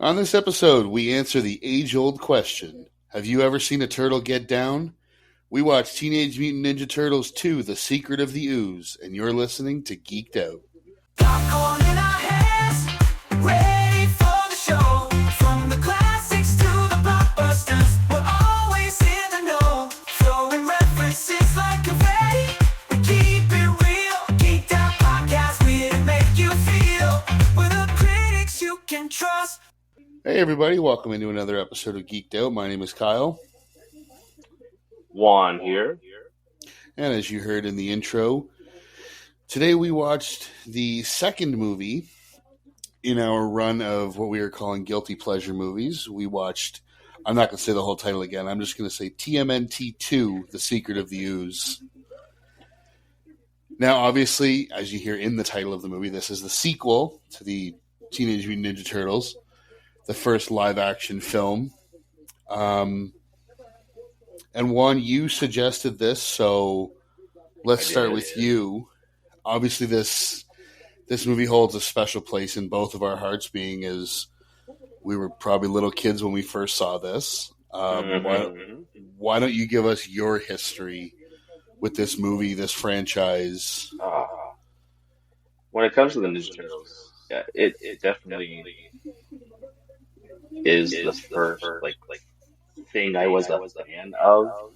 On this episode, we answer the age-old question: have you ever seen a turtle get down? We watch Teenage Mutant Ninja Turtles 2: The Secret of the Ooze, and you're listening to Geeked Out. Popcorn in our hands, ready for the show. From the classics to the blockbusters, we're always in the know. Throwing references like confetti, we keep it real. Geeked Out Podcast, we here to make you feel. We're the critics you can trust. Hey everybody, welcome into another episode of Geeked Out. My name is Kyle, Juan here. and as you heard in the intro, today we watched the second movie in our run of what we are calling Guilty Pleasure movies. We watched, I'm not going to say the whole title again, I'm just going to say TMNT 2: The Secret of the Ooze. Now, obviously, as you hear in the title of the movie, this is the sequel to the Teenage Mutant Ninja Turtles, the first live-action film. And Juan, you suggested this, so let's start with you. Obviously, this movie holds a special place in both of our hearts, being as we were probably little kids when we first saw this. Why don't you give us your history with this movie, this franchise? When it comes to the Ninja Turtles, yeah, it definitely is the first like thing I was a fan of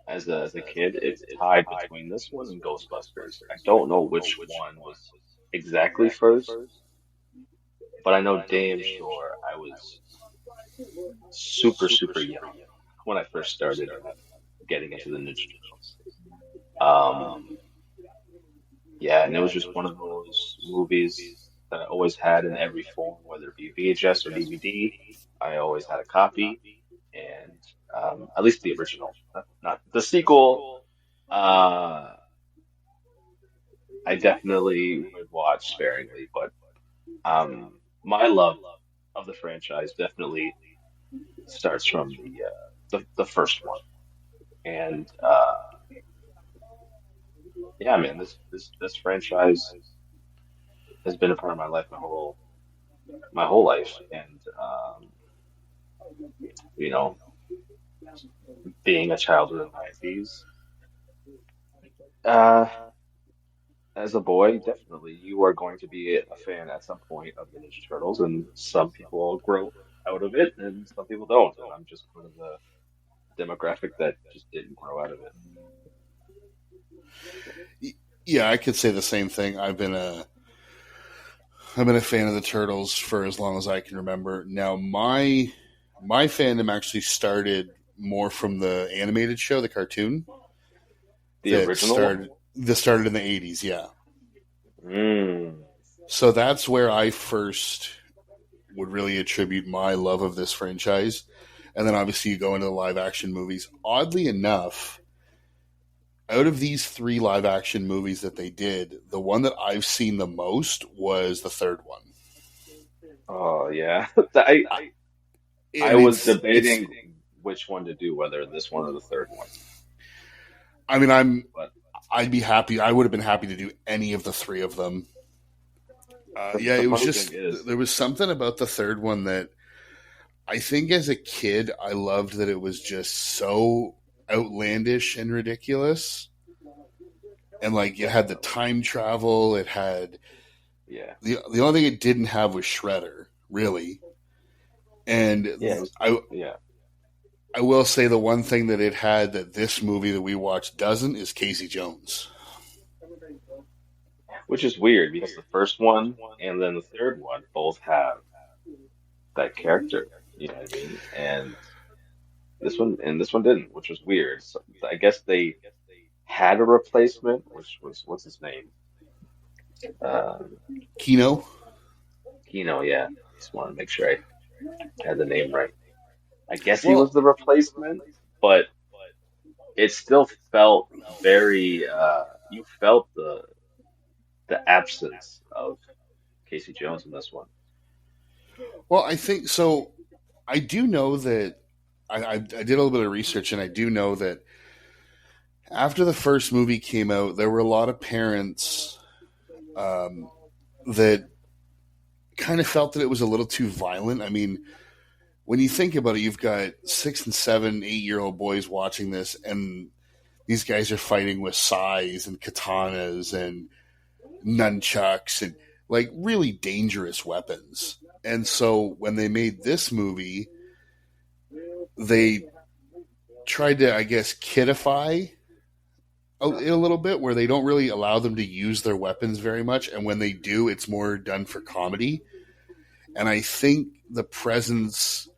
as a kid. It's tied between this one and Ghostbusters. I don't know which one was exactly first, but I know damn sure I was super young when I first started getting into the Ninja Turtles. Um, yeah, and it was just one of those movies that I always had in every form, whether it be VHS or DVD. I always had a copy, and at least the original, not the sequel. Uh, I definitely would watch sparingly, but my love of the franchise definitely starts from the first one, and yeah, man, this franchise has been a part of my life my whole life, and you know, being a child of the '90s, uh, as a boy, definitely you are going to be a fan at some point of the Ninja Turtles, and some people grow out of it, and some people don't. And I'm just one of the demographic that just didn't grow out of it. Yeah, I could say the same thing. I've been a fan of the Turtles for as long as I can remember. Now, my fandom actually started more from the animated show, the cartoon The that original one? started in the 80s. Yeah, Mm. so that's where I first would really attribute my love of this franchise. And then obviously you go into the live action movies. Oddly enough, out of these three live action movies that they did, the one that I've seen the most was the third one. Oh yeah, I And was it's debating which one to do, whether this one or the third one. I mean, But I'd be happy. I would have been happy to do any of the three of them. Yeah, the it was funny just thing is, there was something about the third one that I think as a kid I loved, that it was just so outlandish and ridiculous. And like it had the time travel, it had yeah, the only thing it didn't have was Shredder, really. yeah, And it was, I yeah. I will say the one thing that it had that this movie that we watched doesn't is Casey Jones. Which is weird because the first one and then the third one both have that character. You know what I mean? And this one didn't, which was weird. So I guess they had a replacement, which was what's his name? Um, Kino. Kino, yeah. Just want to make sure I had the name right. I guess he was Well, the replacement, but it still felt very you felt the absence of Casey Jones in this one. I think so. I do know that I did a little bit of research, and I do know that after the first movie came out, there were a lot of parents that kind of felt that it was a little too violent. I mean, when you think about it, you've got 6 and 7, 8 year old boys watching this, and these guys are fighting with sais and katanas and nunchucks and like really dangerous weapons. And so when they made this movie, they tried to, I guess, kidify a little bit, where they don't really allow them to use their weapons very much. And when they do, it's more done for comedy. And I think the presence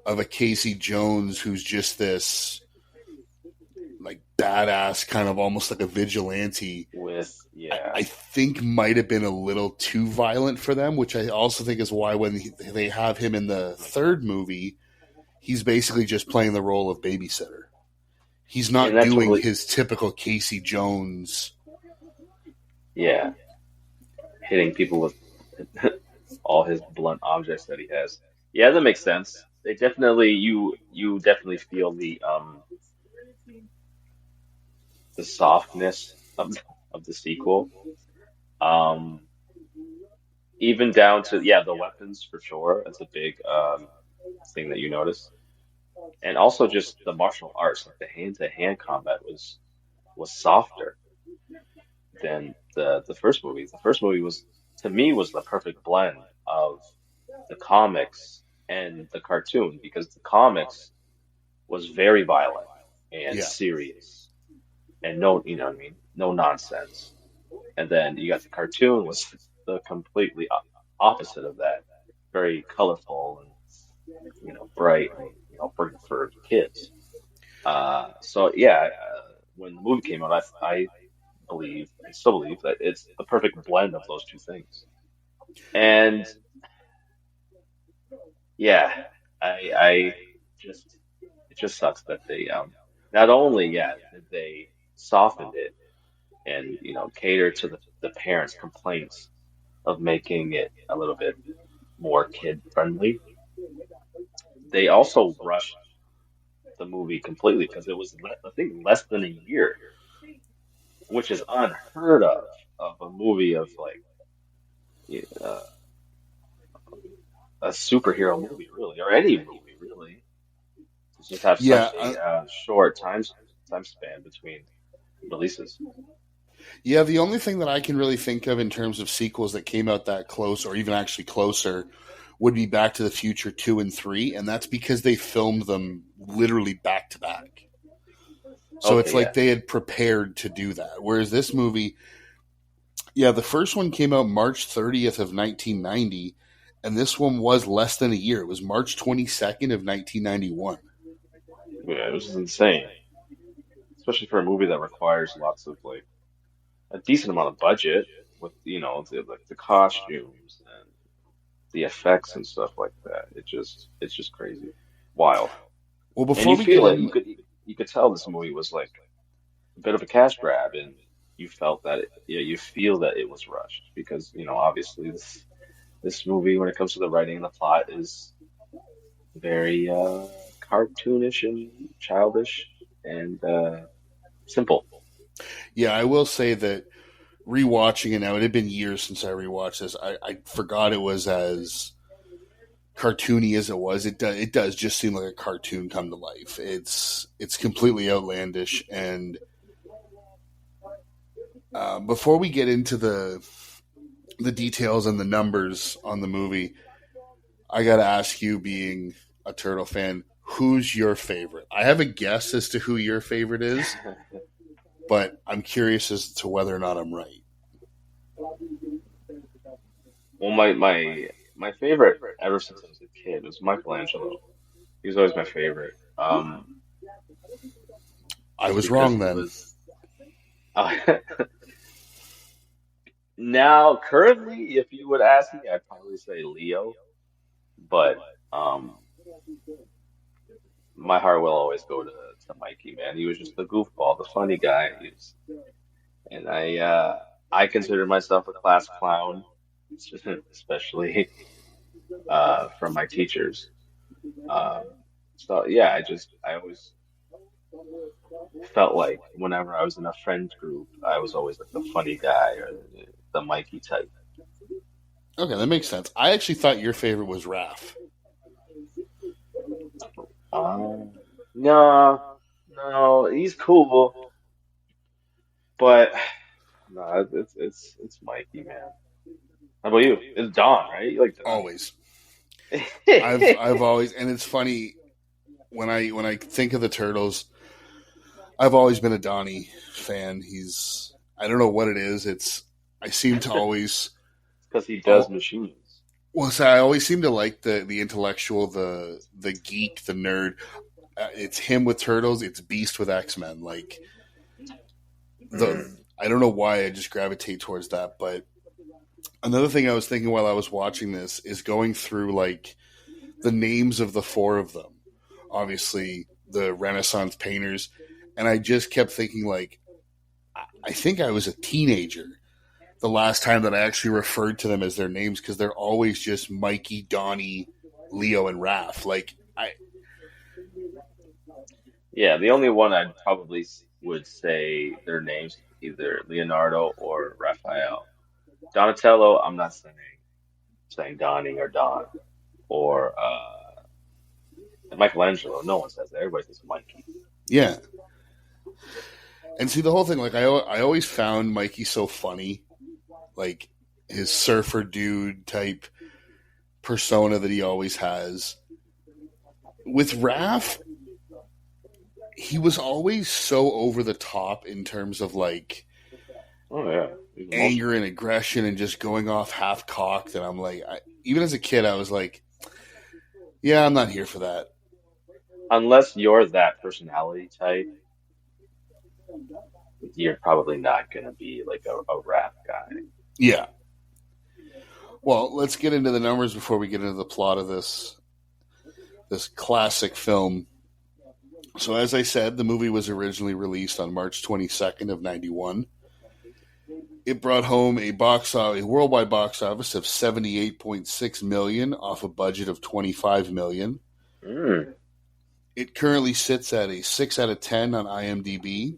of a Casey Jones, who's just this like badass, kind of almost like a vigilante, With yeah, I think might have been a little too violent for them, which I also think is why when they have him in the third movie, he's basically just playing the role of babysitter. He's and not that doing totally his typical Casey Jones. yeah, hitting people with all his blunt objects that he has. Yeah, that makes sense. They definitely you definitely feel the softness of the sequel. Um, even down to yeah, the weapons for sure. That's a big thing that you notice. And also just the martial arts, like the hand-to-hand combat was softer than the first movie. The first movie was to me was the perfect blend of the comics and the cartoon because the comics was very violent and Yeah. serious and no, you know what I mean, no nonsense. And then you got the cartoon was the completely opposite of that, very colorful and bright and for kids. So yeah, when the movie came out, I believe and still believe that it's the perfect blend of those two things. And yeah, I just it just sucks that they not only yeah that they softened it and catered to the parents' complaints of making it a little bit more kid friendly. They also rushed the movie completely because it was I think less than a year, which is unheard of a movie of like uh, a superhero movie really or any movie really to just have Yeah. such a short time span between releases. Yeah. The only thing that I can really think of in terms of sequels that came out that close, or even actually closer, would be Back to the Future 2 and 3. And that's because they filmed them literally back to back. So it's Okay, like yeah. they had prepared to do that. Whereas this movie, yeah, the first one came out March 30th of 1990, and this one was less than a year. It was March 22nd of 1991. Yeah, it was insane, especially for a movie that requires lots of like a decent amount of budget with like the costumes and the effects and stuff like that. It's just crazy, wild, Well, and before you we get feel it. in, You could tell this movie was like a bit of a cash grab, and you felt that yeah, you feel that it was rushed because obviously this movie when it comes to the writing and the plot is very cartoonish and childish and simple. yeah, I will say that rewatching it now, it had been years since I rewatched this. I forgot it was as cartoony as it was. It does just seem like a cartoon come to life. It's completely outlandish. And before we get into the details and the numbers on the movie, I got to ask you, being a Turtle fan, who's your favorite? I have a guess as to who your favorite is, but I'm curious as to whether or not I'm right. Well, my favorite ever since I was a kid was Michelangelo. He was always my favorite. I Just was because wrong he then. was. Uh, now, currently, if you would ask me, I'd probably say Leo, but um, my heart will always go to Mikey, man. He was just the goofball, the funny guy. And I consider myself a class clown, especially from my teachers. Um, so yeah, I always felt like whenever I was in a friend group, I was always like the funny guy or the Mikey type. Okay, that makes sense. I actually thought your favorite was Raph. Um, no, no, he's cool, but no, it's Mikey, man. How about you? It's Don, right? You like Donnie? Always. I've always, and it's funny when I think of the Turtles, I've always been a Donnie fan. He's I don't know what it is. It's I seem to always Because he does oh machines. well, so I always seem to like the intellectual, the geek, the nerd. It's him with Turtles. It's Beast with X-Men. Like the Mm. I don't know why I just gravitate towards that. But another thing I was thinking while I was watching this is going through like the names of the four of them. Obviously, the Renaissance painters, and I just kept thinking like I think I was a teenager the last time that I actually referred to them as their names because they're always just Mikey, Donnie, Leo, and Raph. Like I Yeah, the only one I'd probably would say their names either Leonardo or Raphael. Donatello, I'm not saying Donnie or Don or Michelangelo. No one says that. Everybody says Mikey. yeah, and see the whole thing. Like I always found Mikey so funny, like his surfer dude type persona that he always has. With Raph, he was always so over the top in terms of like Oh yeah, he's anger emotional. and aggression and just going off half cocked. And I'm like, even as a kid, I was like, yeah, I'm not here for that. Unless you're that personality type, you're probably not gonna be like a rap guy. Yeah. Well, let's get into the numbers before we get into the plot of this classic film. So, as I said, the movie was originally released on March 22nd of 91. It brought home a worldwide box office of 78.6 million off a budget of 25 million. Mm. It currently sits at a 6 out of 10 on IMDb.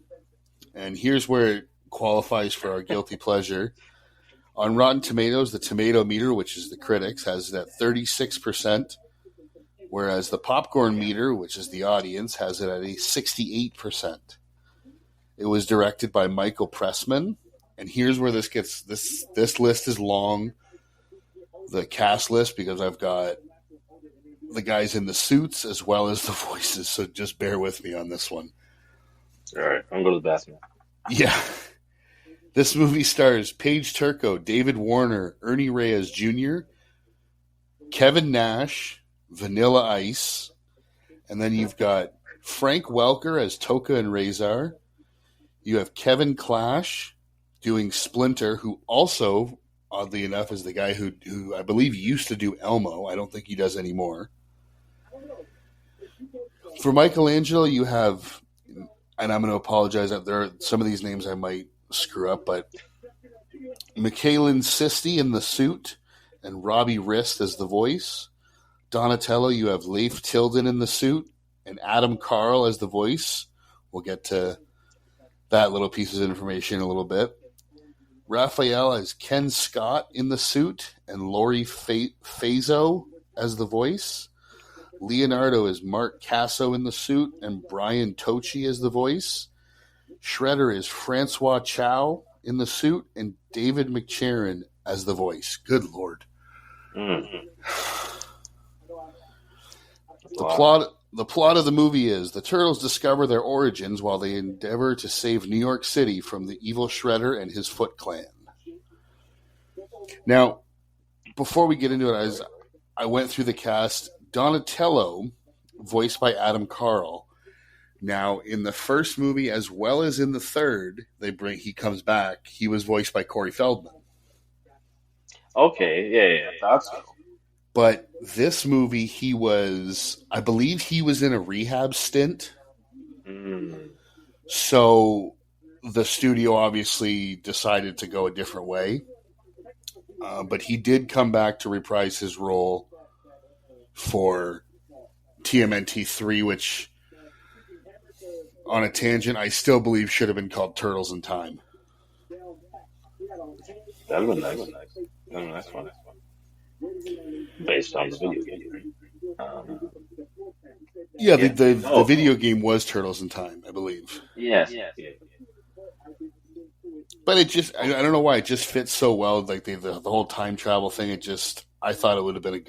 And here's where it qualifies for our guilty pleasure. On Rotten Tomatoes, the tomato meter, which is the critics, has it at 36%, whereas the popcorn meter, which is the audience, has it at a 68%. It was directed by Michael Pressman. And here's where this list is long, the cast list, because I've got the guys in the suits as well as the voices, so just bear with me on this one. All right, I'm gonna go to the bathroom. Yeah. This movie stars Paige Turco, David Warner, Ernie Reyes Jr., Kevin Nash, Vanilla Ice, and then you've got Frank Welker as Toka and Razor. You have Kevin Clash doing Splinter, who also, oddly enough, is the guy who I believe used to do Elmo. I don't think he does anymore. For Michelangelo, you have, and I'm going to apologize that there are some of these names I might screw up, but Michaelin Sisti in the suit and Robbie Rist as the voice. Donatello, you have Leif Tilden in the suit and Adam Carl as the voice. We'll get to that little piece of information in a little bit. Raphael as Ken Scott in the suit and Laurie Fazo as the voice. Leonardo is Mark Casso in the suit and Brian Tochi as the voice. Shredder is Francois Chow in the suit and David McCharron as the voice. Good Lord. Mm. That's a The lot. plot of the movie is the Turtles discover their origins while they endeavor to save New York City from the evil Shredder and his Foot Clan. Now, before we get into it, I went through the cast. Donatello, voiced by Adam Carl. Now, in the first movie as well as in the third, he comes back. He was voiced by Corey Feldman. Okay, yeah, I thought so. But this movie, I believe he was in a rehab stint. Mm. So the studio obviously decided to go a different way. But he did come back to reprise his role for TMNT 3, which, on a tangent, I still believe should have been called Turtles in Time. That'd been nice. That'd been a nice one. based on the video game, right? Yeah, Yeah. the Oh, video game was Turtles in Time, I believe. yes. Yeah. But it just I Oh, don't know why it just fits so well. Like the whole time travel thing. It just I thought it would have been a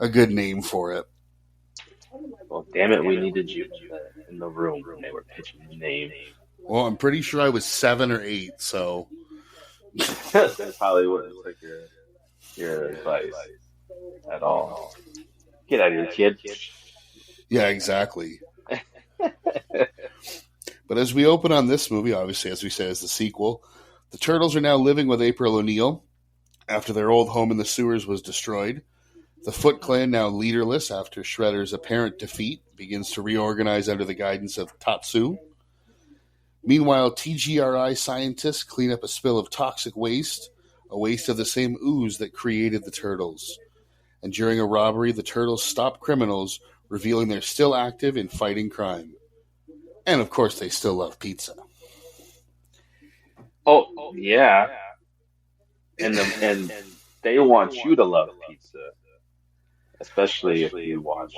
good name for it. well, damn it, we needed you in the room when they were pitching the name. Well, I'm pretty sure I was 7 or 8. So They probably wouldn't have took your advice at all. Get out of here, kid. yeah, exactly. But as we open on this movie, obviously, as we said, is the sequel. The Turtles are now living with April O'Neil after their old home in the sewers was destroyed. The Foot Clan, now leaderless after Shredder's apparent defeat, begins to reorganize under the guidance of Tatsu. Meanwhile, TGRI scientists clean up a spill of toxic waste, a waste of the same ooze that created the Turtles. And during a robbery, the Turtles stop criminals, revealing they're still active in fighting crime. And of course, they still love pizza. Oh, yeah, and they want you to love pizza, especially if you watch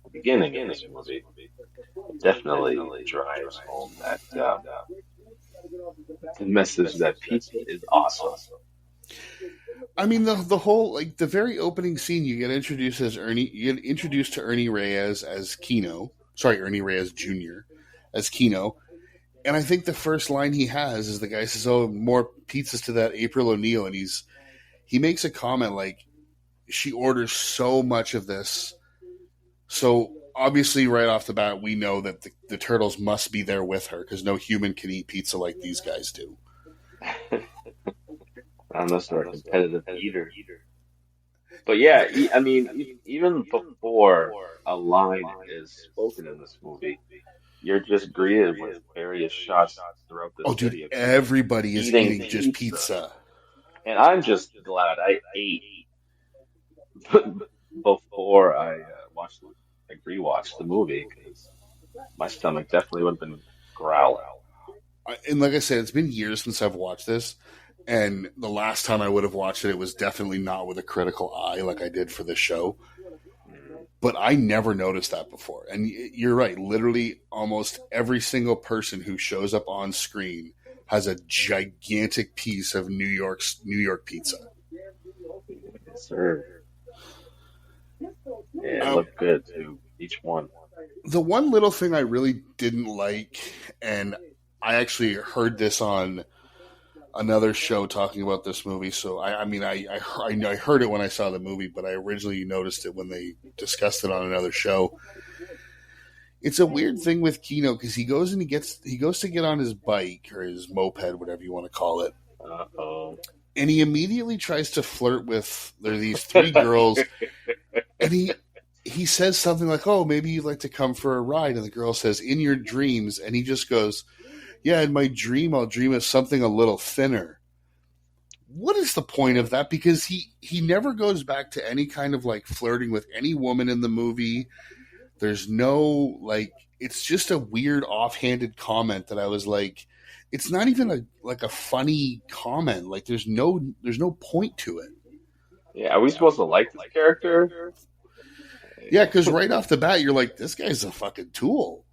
the beginning of this movie. It definitely drives home that the message that pizza is awesome. I mean, the whole like the very opening scene, you get introduced as Ernie. You get introduced to Ernie Reyes as Kino. Sorry, Ernie Reyes Jr. as Kino. And I think the first line he has is the guy says, "Oh, more pizzas to that April O'Neil," and he makes a comment like she orders so much of this. So obviously, right off the bat, we know that the turtles must be there with her because no human can eat pizza like these guys do. Unless they're a competitive eater. But yeah, I mean, even before a line is spoken in this movie, you're just greeted with various shots throughout this Oh, dude, video of people everybody is eating eating just pizza. pizza. And I'm just glad I ate before I like rewatched the movie because my stomach definitely would have been growling. And like I said, it's been years since I've watched this. And the last time I would have watched it, it was definitely not with a critical eye like I did for this show. Mm. But I never noticed that before. And you're right. Literally, almost every single person who shows up on screen has a gigantic piece of New York pizza. Yes, sir. Yeah, it Um, looked good too. Each one. the one little thing I really didn't like, and I actually heard this on another show talking about this movie. So I heard it when I saw the movie, but I originally noticed it when they discussed it on another show. It's a weird thing with Kino because he goes to get on his bike or his moped, whatever you want to call it, Uh-oh. and he immediately tries to flirt with there are these three girls, and he says something like, "Oh, maybe you'd like to come for a ride," and the girl says, "In your dreams," and he just goes, "Yeah, in my dream, I'll dream of something a little thinner." What is the point of that? Because he never goes back to any kind of like flirting with any woman in the movie. There's no like it's just a weird offhanded comment that I was like it's not even a funny comment. Like there's no point to it. Yeah, are we supposed to like this character? Yeah, cuz right off the bat you're like this guy's a fucking tool.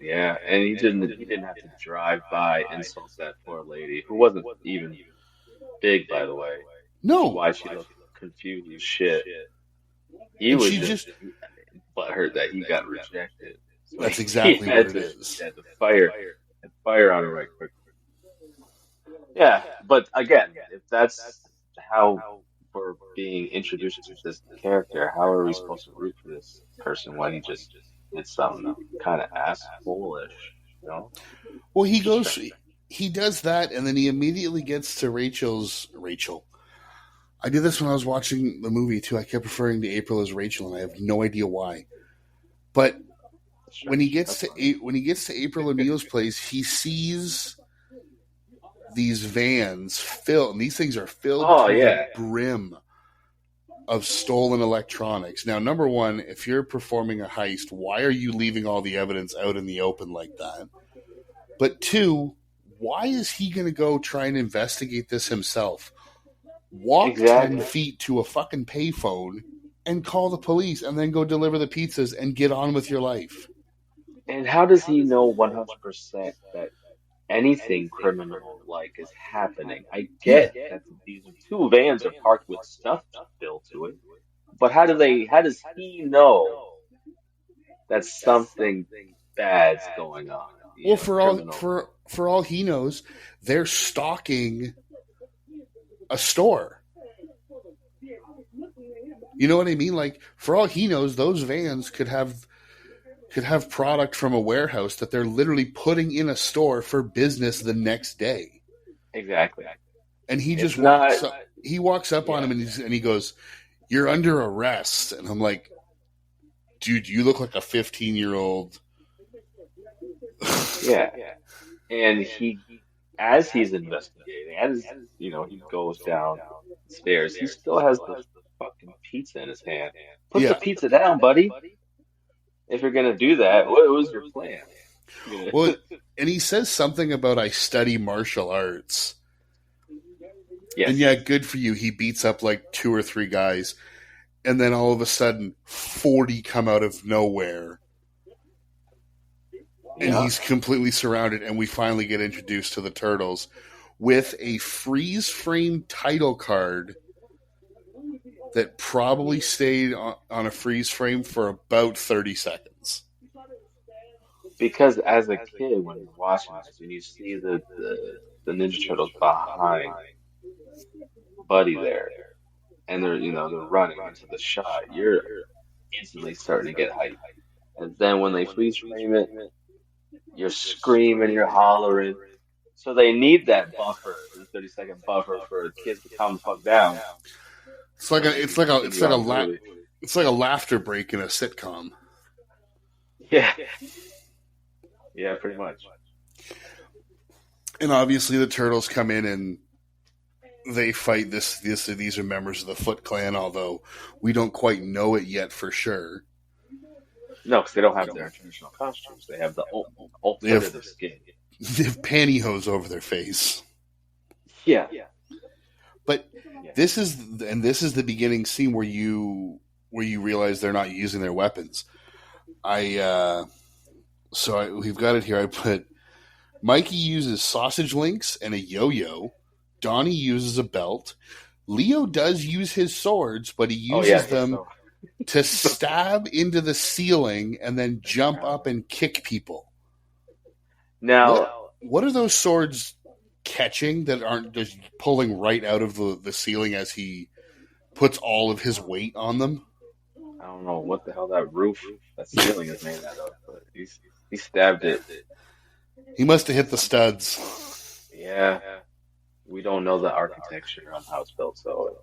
Yeah, and he didn't have to drive by insult that poor lady who wasn't even big, by the way. No. Why she looked confused as shit. He And was she just just butthurt that he got rejected. So that's he exactly what had it to is. he had to fire on her right quick. Yeah, but again, if that's how we're being introduced to this character, how are we supposed to root for this person when he just did something kind of asshole-ish, you know? Well, Just try. he does that and then he immediately gets to Rachel. I did this when I was watching the movie too. I kept referring to April as Rachel and I have no idea why. But when he Strange. gets That's to funny. April O'Neil's place, he sees these vans filled, and these things are filled Oh to the yeah. brim of stolen electronics. Now, number one, if you're performing a heist, why are you leaving all the evidence out in the open like that? But two, why is he going to go try and investigate this himself? walk 10 Exactly. feet to a fucking payphone and call the police and then go deliver the pizzas and get on with your life. And how does he know 100% that anything criminal like is happening? I Yeah. get that these are two vans are parked with stuff built to it, but how does he know that something bad's going on? Well, You know, criminal. for all he knows, they're stalking a store. You know what I mean? Like, for all he knows, those vans could have product from a warehouse that they're literally putting in a store for business the next day. Exactly. And he just It's not, walks up. He walks up on yeah, him and he goes, "You're under arrest." And I'm like, "Dude, you look like a 15-year-old." yeah. And as he's investigating, he goes downstairs, he still has the fucking pizza in his hand. Put the Yeah. pizza down, buddy. If you're gonna do that, what was your plan? You're Well, gonna- and he says something about I study martial arts. And Yes. yeah, good for you. He beats up like 2 or 3 guys, and then all of a sudden 40 come out of nowhere. And Yeah. he's completely surrounded, and we finally get introduced to the turtles with a freeze frame title card that probably stayed on a freeze frame for about 30 seconds. Because as a kid, when you're watching this and you see the Ninja Turtles behind Buddy there, and they're running into the shot, you're instantly starting to get hyped. And then when they freeze frame it, you're screaming, you're hollering. So they need that buffer, the 30-second buffer for the kids to calm the fuck down It's so like they can continue on with the movie. it's like a laughter break in a sitcom. Yeah, yeah, pretty much. And obviously the turtles come in and they fight these are members of the Foot Clan, although we don't quite know it yet for sure. No, because they don't have their traditional costumes. They have the alternative skin. They have pantyhose over their face. Yeah, But yeah. this is the beginning scene where you realize they're not using their weapons. We've got it here. I put Mikey uses sausage links and a yo-yo. Donnie uses a belt. Leo does use his swords, but he uses them to stab into the ceiling and then jump up and kick people. Now, What are those swords catching that aren't just pulling right out of the ceiling as he puts all of his weight on them? I don't know what the hell that ceiling is made out of, but he stabbed it. He must have hit the studs. Yeah, we don't know the architecture on how it's built, so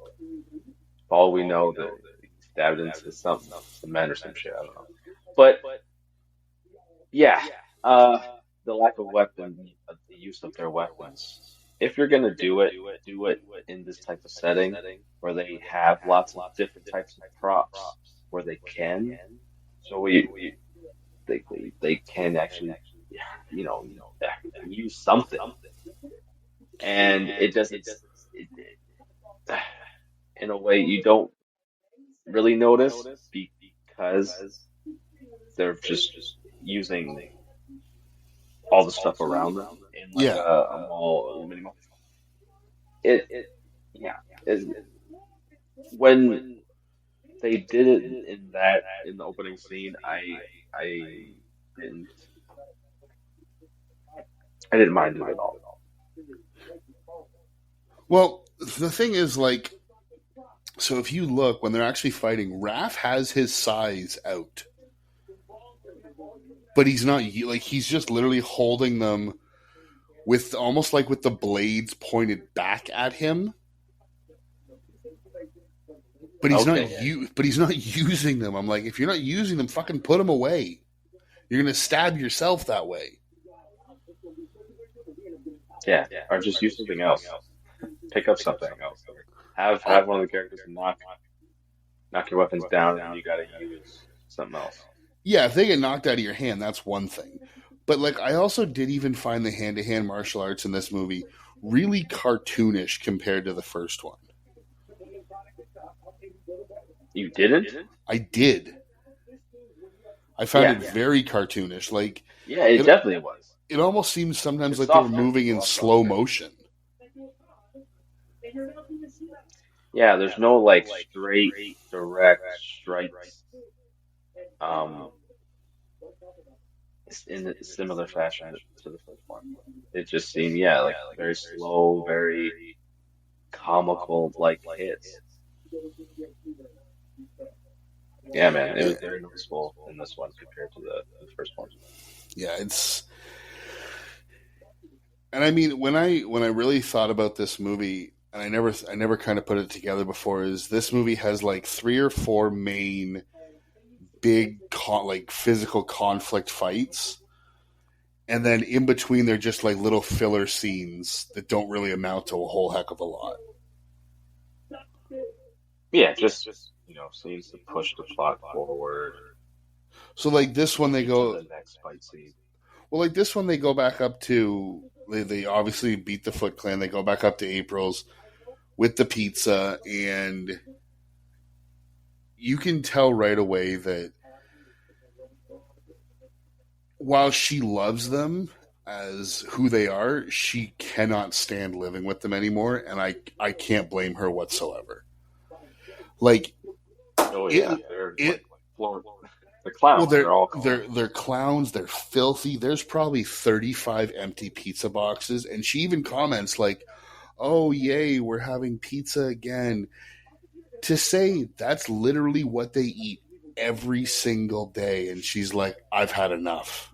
all we know that he stabbed into something, cement or some shit. I don't know. But yeah, uh, the lack of the use of their weapons. If you're gonna do it in this type of setting where they have lots of different types of props where they can. So they can actually, you know, use something, and it doesn't. In a way, you don't really notice because they're just using all the stuff around them in like Yeah. a mall, a mini mall. It yeah. When they did it in the opening scene, I didn't I didn't mind it at all. Well, the thing is, like, so if you look, when they're actually fighting, Raph has his size out. But he's not, like, he's just literally holding them with, almost like with the blades pointed back at him. But he's not using them. I'm like, if you're not using them, fucking put them away. You're going to stab yourself that way. Yeah, or just use something else. Pick up something else. Have one of the characters knock your weapons down, and you gotta use something else. Yeah, if they get knocked out of your hand, that's one thing. But, like, I also did even find the hand-to-hand martial arts in this movie really cartoonish compared to the first one. You didn't? I did. I found Yeah. it very cartoonish. Like Yeah, it it, definitely was. it almost seems sometimes It's like they were soft moving pencil in all across slow there. motion. Yeah, there's no like straight, direct strikes. Um, in a similar fashion to the first one. It just seemed, yeah, like very slow, very comical like hits. Yeah, man, it Yeah, was very noticeable in this one compared to the first one. yeah, it's and I mean when I really thought about this movie, and I never kind of put it together before, is this movie has like three or four main big like physical conflict fights, and then in between they're just like little filler scenes that don't really amount to a whole heck of a lot. Yeah, just scenes to push the plot forward, So like this one they lead to go the next fight scene. well like this one they go back up to they obviously beat the Foot Clan. They go back up to April's with the pizza, and you can tell right away that while she loves them as who they are, she cannot stand living with them anymore, and I can't blame her whatsoever. Like Oh it yeah, they're like it floor. The well clowns, they're all clowns. they're clowns, they're filthy. There's probably 35 empty pizza boxes, and she even comments like, "Oh yay, we're having pizza again." To say that's literally what they eat every single day, and she's like, "I've had enough.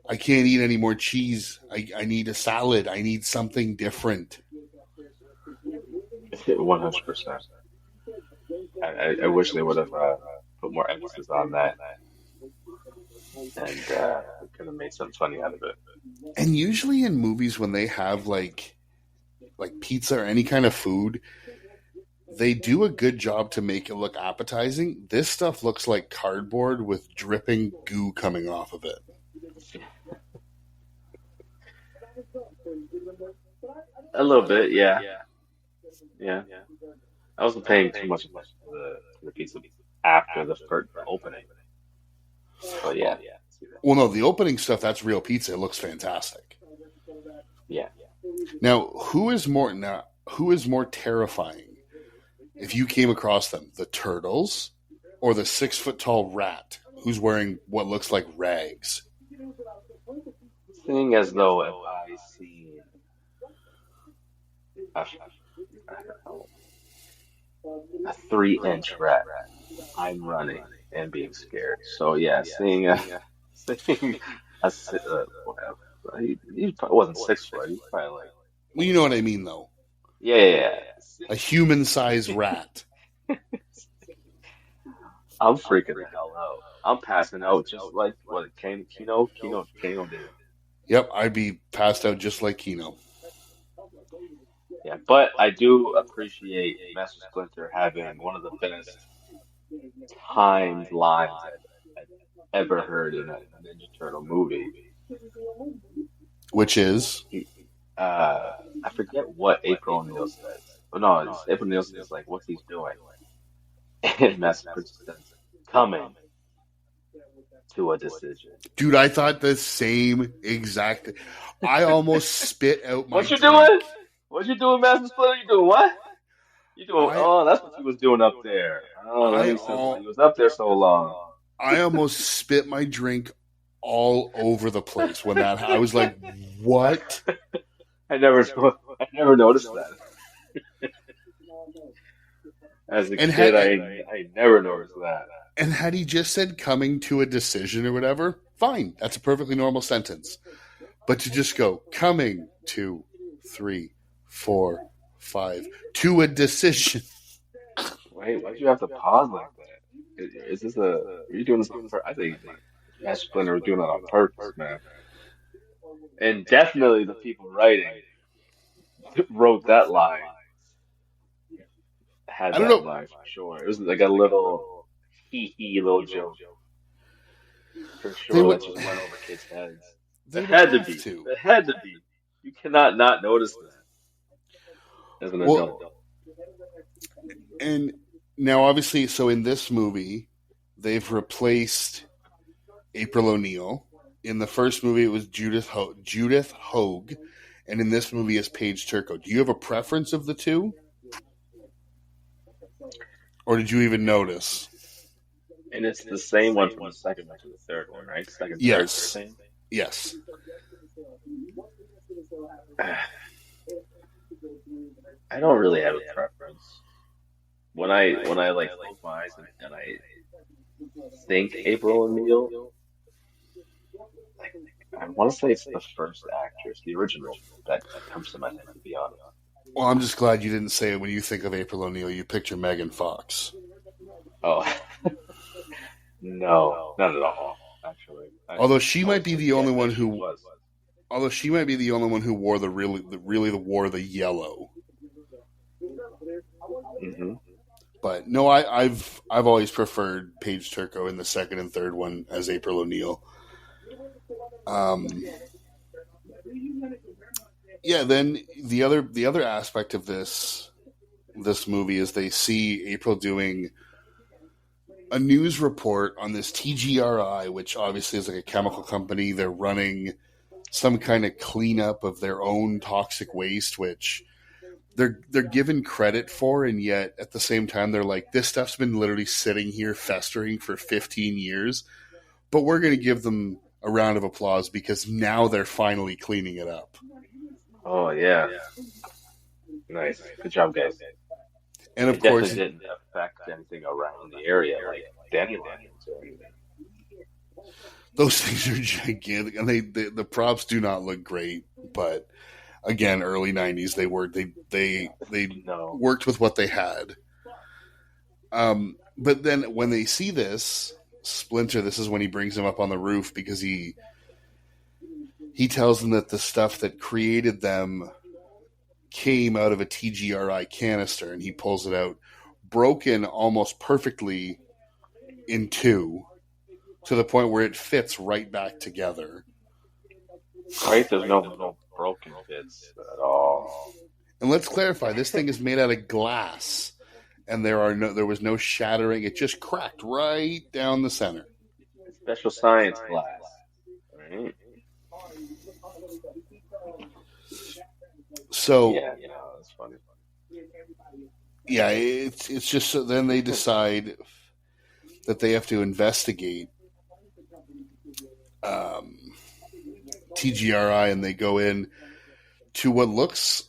I can't eat any more cheese. I need a salad. I need something different." 100%. I wish they would have put more emphasis on that, and we could have made something funny out of it. And usually in movies when they have like pizza or any kind of food, they do a good job to make it look appetizing. This stuff looks like cardboard with dripping goo coming off of it. A little bit, yeah, yeah. I wasn't paying too much attention to the pizza after the opening, but yeah, Oh, well, no, the opening stuff, that's real pizza. It looks fantastic. yeah. Now, who is more terrifying if you came across them? The turtles or the 6 foot tall rat who's wearing what looks like rags? Seeing as though if I see a, a 3-inch rat, I'm running and being scared. So yeah, seeing a seeing whatever. He probably wasn't 6 foot. He's probably like Well, you know what I mean, though. yeah, yeah, A human-sized rat. I'm freaking the hell out. I'm passing out just like what Kano did. Yep, I'd be passed out just like Kino. Yeah, but I do appreciate Master Splinter having one of the best timed lines I've ever heard in a Ninja Turtle movie. Which is, He, I forget what April O'Neil says. Oh, no, April O'Neil says like, "What's he doing?" And Master Splinter says, "Coming to a decision." dude, I thought the same exact. I almost spit out my What you drink. doing? What you doing, Master Splinter? You doing what? You doing? I Oh, that's what you was doing up there. Oh, that I makes sense why you was up there so long. I almost spit my drink all over the place when that. I was like, "What?" I never, I never noticed that. As a And kid, had I never noticed that. and had he just said "coming to a decision" or whatever, fine. That's a perfectly normal sentence. But to just go "coming to 3, 4, 5 to a decision." Wait, why'd you have to pause like that? Is this a? Are you doing this on purpose? I think Master Splinter was doing that on purpose, man. And definitely the people writing wrote that line, had I don't that know. line for sure. It was like a little hee hee little joke for They sure would that just went over kids' heads. they It would had to have be. to. It had to be. You cannot not notice that as an Well, adult. and Now, obviously, so in this movie, they've replaced April O'Neil. In the first movie, it was Judith Hogue, and in this movie is Paige Turco. Do you have a preference of the two, or did you even notice? And it's the same one from the second one to the third one, right? Second, third, Yes, same. yes. I don't really have a preference. When I like close my eyes and I think April O'Neil, like I want to say it's the first actress, the original, that comes to my head, to be honest. Well, I'm just glad you didn't say it when you think of April O'Neil, you picture Megan Fox. Oh, no, not at all, actually. Although she I might was be the only forgetting one that she who, was. although she might be the only one who wore the wore the yellow. Hmm. But no, I've always preferred Paige Turco in the second and third one as April O'Neil. Um, yeah. Then the other aspect of this movie is they see April doing a news report on this TGRI, which obviously is like a chemical company. They're running some kind of cleanup of their own toxic waste, which they're given credit for, and yet at the same time they're like, this stuff's been literally sitting here festering for 15 years, but we're going to give them a round of applause because now they're finally cleaning it up. Oh yeah, nice, good job, guys. And of It definitely course, didn't affect anything around the area, like dandelions or anything. those things are gigantic, and the props do not look great, but again, early 90s, they No. worked with what they had. But then when they see this Splinter, this is when he brings him up on the roof because he tells them that the stuff that created them came out of a TGRI canister, and he pulls it out, broken almost perfectly in two, to the point where it fits right back together. Right? There's no broken bits at all. And let's clarify, this thing is made out of glass, and there was no shattering. It just cracked right down the center. Special science glass. Right? So Yeah, that's funny. yeah, it's just so then they decide that they have to investigate um, TGRI, and they go in to what looks.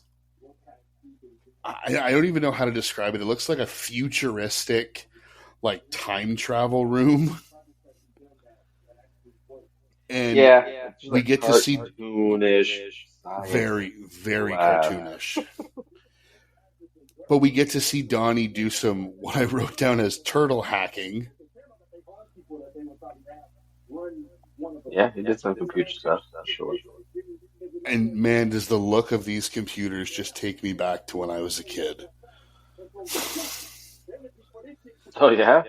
I don't even know how to describe it. It looks like a futuristic, like time travel room, and Yeah, it's we like get to see cartoonish science very lab. cartoonish. But we get to see Donnie do some what I wrote down as turtle hacking. Yeah, he did some computer stuff, sure. And man, does the look of these computers just take me back to when I was a kid. Oh yeah?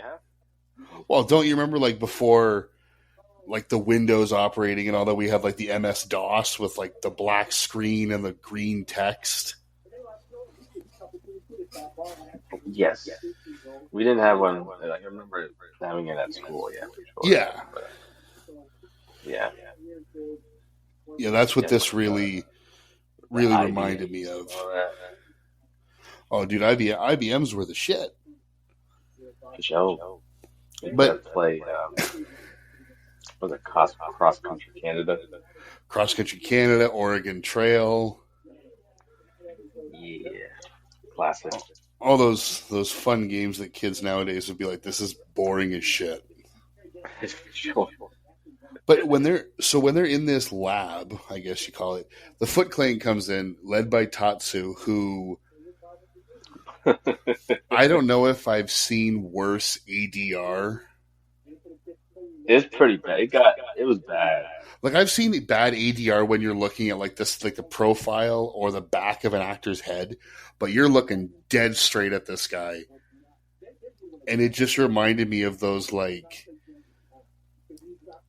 Well, don't you remember like before like the Windows operating and all that, we had like the MS DOS with like the black screen and the green text? Yes. We didn't have one. Like, I remember having it at school, yeah, for sure. Yeah. But, yeah. Yeah, that's what Yeah, this the really reminded me IBMs and of. all that. Oh, dude, IBMs were the shit. For sure. We used to But play, was it Cross Country Canada? Cross Country Canada, Oregon Trail, Yeah. Classic. all those fun games that kids nowadays would be like, this is boring as shit. For sure. But when they're in this lab, I guess you call it, the Foot Clan comes in, led by Tatsu, who I don't know if I've seen worse ADR. It's pretty bad. It was bad. Like I've seen bad ADR when you're looking at like this, like the profile or the back of an actor's head, but you're looking dead straight at this guy, and it just reminded me of those like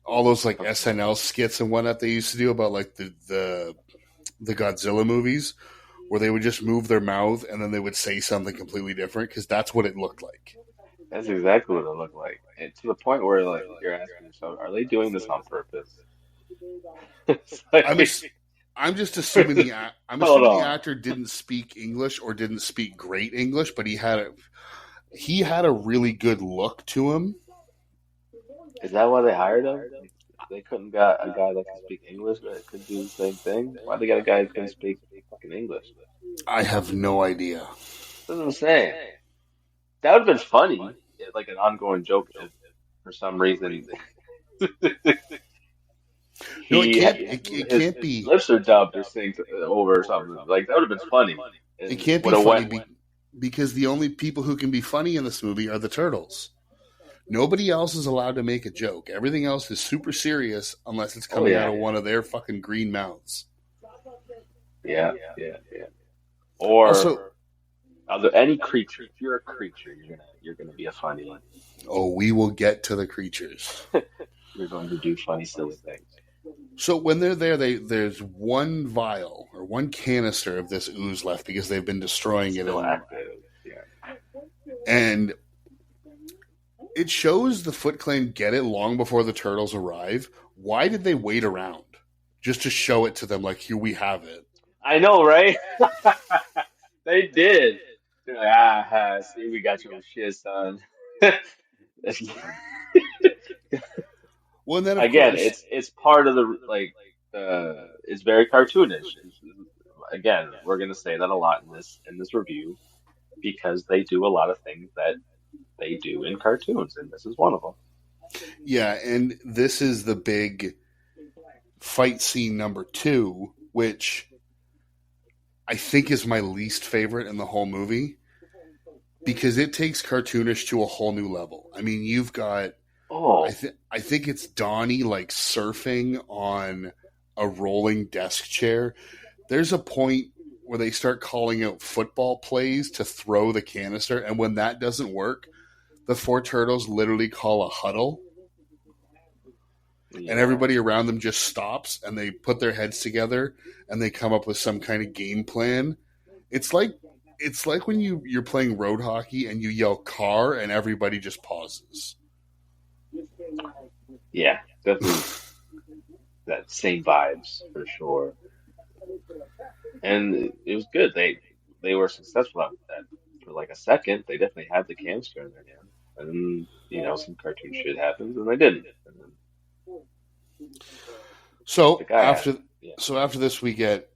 all those like SNL skits and whatnot they used to do about like the Godzilla movies, where they would just move their mouth and then they would say something completely different because that's what it looked like. That's exactly what it looked like. And to the point where like you're asking yourself, are they doing this on purpose? It's I'm like, ass- I'm just assuming I'm hold assuming the on. actor didn't speak English or didn't speak great English, but he had a really good look to him. Is that why they hired him? Like, they couldn't got a guy that can speak English that could do the same thing? Why they got a guy who can speak fucking English? I have no idea. That's what I'm saying. That would have been funny, like an ongoing joke if for some reason No, it he can't. It his can't be. lips are dubbed or synced over or something. Like that would have been funny It and can't be would have funny went. because the only people who can be funny in this movie are the turtles. Nobody else is allowed to make a joke. Everything else is super serious unless it's Oh coming out yeah, of one of their fucking green mouths. yeah, yeah, yeah. Or Also, other any creature. If you're a creature, you're gonna be a funny one. oh, we will get to the creatures. You're going to do funny, silly things. So when they're there, there's one vial or one canister of this ooze left because they've been destroying it, Still active. Yeah. and it shows the Foot Clan get it long before the turtles arrive. Why did they wait around just to show it to them? Like, here we have it. I know, right? They did. They're like, see, we got your shit, son. Well, and then of Again, course, it's part of the like it's very cartoonish. Again, we're gonna say that a lot in this review because they do a lot of things that they do in cartoons, and this is one of them. yeah, and this is the big fight scene number 2, which I think is my least favorite in the whole movie because it takes cartoonish to a whole new level. I mean, you've got Oh, I think it's Donnie like surfing on a rolling desk chair. There's a point where they start calling out football plays to throw the canister, and when that doesn't work, the four turtles literally call a huddle, and yeah, everybody around them just stops and they put their heads together and they come up with some kind of game plan. It's like when you're playing road hockey and you yell car and everybody just pauses. yeah, definitely that same vibes for sure. And it was good. They were successful at that for like a second. They definitely had the canister in their hand, and then, some cartoon shit happens, and they didn't. And then the So guy had it. after Yeah. so after this we get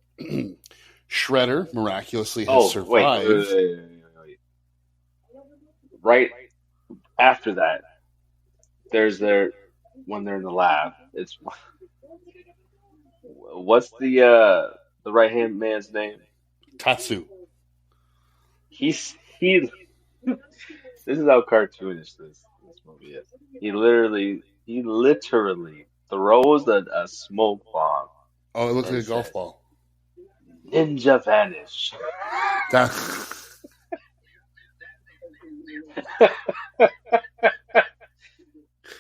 Shredder miraculously has Oh, wait, wait, survived. wait, wait. Right after that, there's their when they're in the lab. It's what's the right hand man's name? Tatsu. He. This is how cartoonish this movie is. He literally throws a smoke bomb Oh, it looks like and a golf says, ball. "Ninja vanish." That,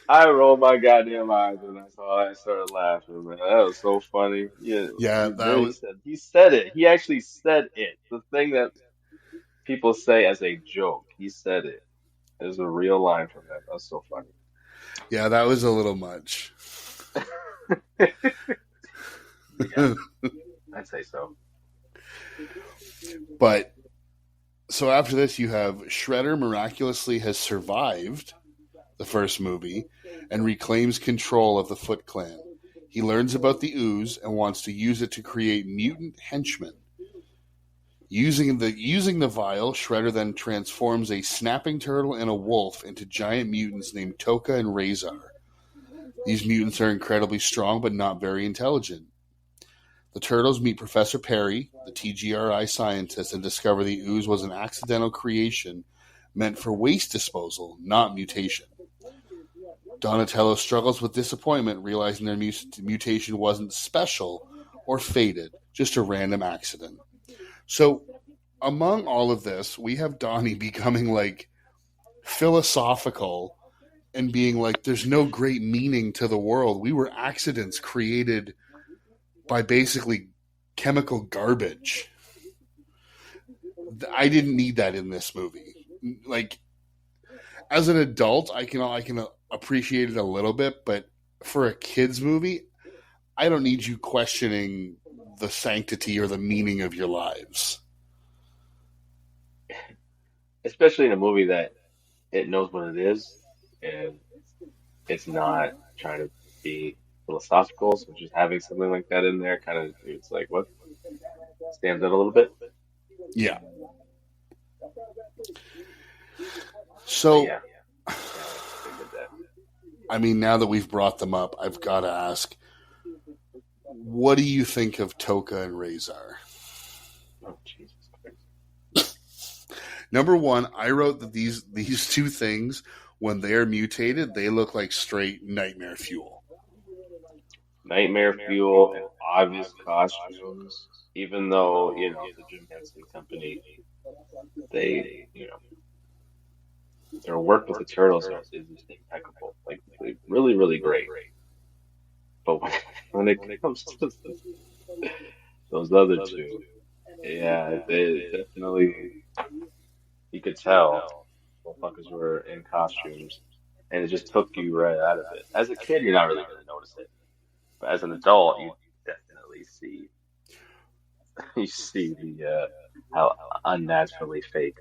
I rolled my goddamn eyes when I saw that. I started laughing, man. That was so funny. Yeah, yeah, he that literally was said it. He actually said it. The thing that people say as a joke, he said it. It was a real line from him. That was so funny. that was a little much. Yeah, I'd say so. But so after this, you have Shredder miraculously has survived the first movie and reclaims control of the Foot Clan. He learns about the ooze and wants to use it to create mutant henchmen. Using the vial, Shredder then transforms a snapping turtle and a wolf into giant mutants named Toka and Razor. These mutants are incredibly strong but not very intelligent. The turtles meet Professor Perry, the TGRI scientist, and discover the ooze was an accidental creation meant for waste disposal, not mutation. Donatello struggles with disappointment, realizing their mutation wasn't special or fated, just a random accident. So, among all of this, we have Donnie becoming like philosophical and being like, there's no great meaning to the world. We were accidents created by basically chemical garbage. I didn't need that in this movie. Like, as an adult, I can appreciate it a little bit, but for a kids movie, I don't need you questioning the sanctity or the meaning of your lives. Especially in a movie that it knows what it is and it's not trying to be philosophical. So just having something like that in there kind of it's like what stands out a little bit. Yeah. But So, yeah, yeah, they did that. I mean, now that we've brought them up, I've got to ask, what do you think of Toka and Razor? Oh Jesus Christ. Number one, I wrote that these two things, when they are mutated, they look like straight nightmare fuel. Nightmare fuel and obvious costumes. Even though the Jim Henson Company, they their work with the turtles is just impeccable. Like really, really great. But when, when it comes to those other two, yeah, they definitely you could tell motherfuckers were in costumes, and it just took you right out of it. As a kid, you're not really gonna notice it, but as an adult, you definitely see you see the how unnaturally fake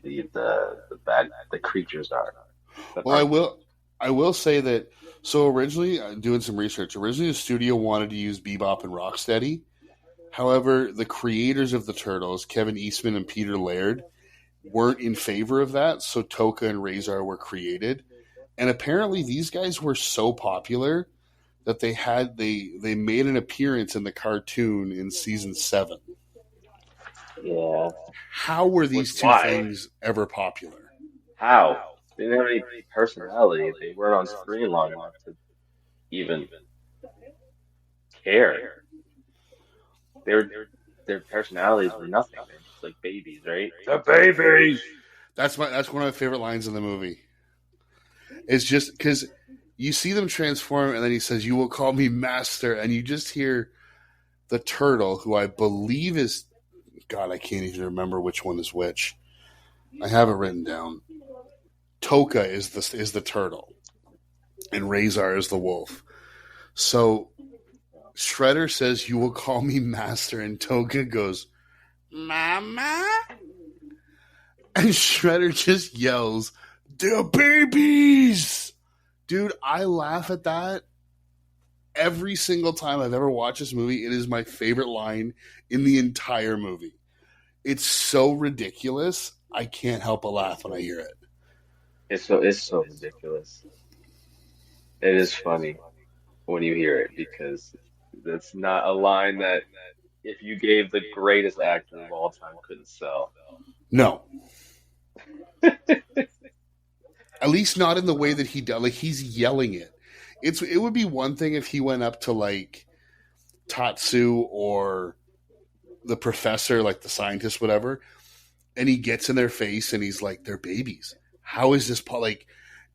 the creatures are that Well, aren't human. I will say that. So originally, doing some research, originally the studio wanted to use Bebop and Rocksteady. However, the creators of the Turtles, Kevin Eastman and Peter Laird, weren't in favor of that, so Toka and Razor were created. And apparently, these guys were so popular that they made an appearance in the cartoon in season 7. Yeah, How were what? these two Why? things ever popular? How? They didn't have any personality. They weren't on screen long enough to even care. Their their personalities were nothing. They're just like babies, right? The babies. That's one of my favorite lines in the movie. It's just because you see them transform, and then he says, "You will call me master," and you just hear the turtle, who I believe is God. I can't even remember which one is which. I have it written down. Toka is the turtle, and Razor is the wolf. So Shredder says, "You will call me master," and Toka goes, "Mama," and Shredder just yells, "The babies!" Dude, I laugh at that every single time I've ever watched this movie. It is my favorite line in the entire movie. It's so ridiculous. I can't help but laugh when I hear it. It's so ridiculous. It is funny when you hear it because that's not a line that if you gave the greatest actor of all time couldn't sell. No, at least not in the way that he does. Like he's yelling it. It would be one thing if he went up to like Tatsu or the professor, like the scientist, whatever, and he gets in their face and he's like, "They're babies. How is this like?"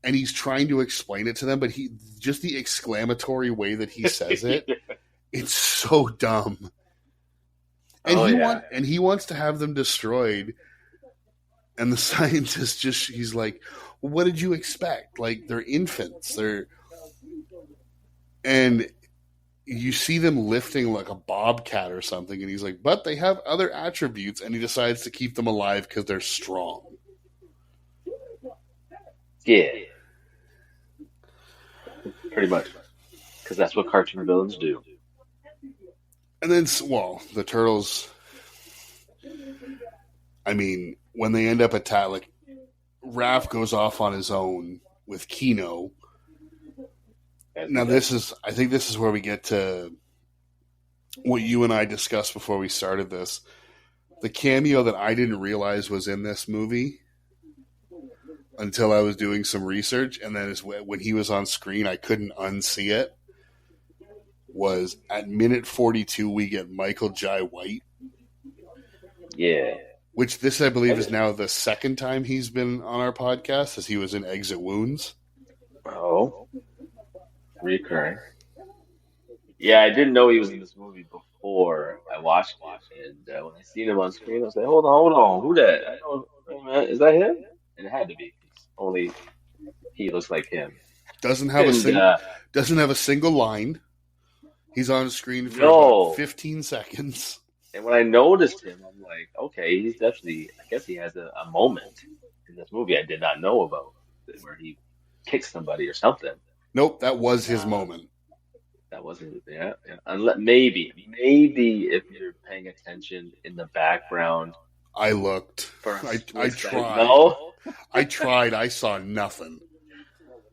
And he's trying to explain it to them, but he just the exclamatory way that he says it, it's so dumb. And Oh yeah. he wants to have them destroyed, and the scientist just he's like, well, "What did you expect? Like they're infants. They're." And you see them lifting like a bobcat or something, and he's like, "But they have other attributes," and he decides to keep them alive because they're strong. Yeah, pretty much. Because that's what cartoon villains do. And then, well, the turtles. I mean, when they end up at like Raph goes off on his own with Kino. As he Now, does. I think this is where we get to what you and I discussed before we started this. The cameo that I didn't realize was in this movie until I was doing some research, and then when he was on screen, I couldn't unsee it. Was at minute 42, we get Michael Jai White, Yeah. which this I believe And is now the second time he's been on our podcast, as he was in Exit Wounds. oh, recurring. Yeah, I didn't know he was in this movie before I watched it, and when I seen him on screen, I was like, hold on, who that? I know, hey, man, is that him? And it had to be. only he looks like him. Doesn't have a And doesn't have a single line. He's on screen for about no, 15 seconds. and when I noticed him, I'm like, okay, he's definitely. I guess he has a moment in this movie I did not know about, where he kicks somebody or something. Nope, that was his Uh, moment. that wasn't, yeah, yeah. Unless maybe if you're paying attention in the background I looked. for a I split second. tried. No, I tried. I saw nothing.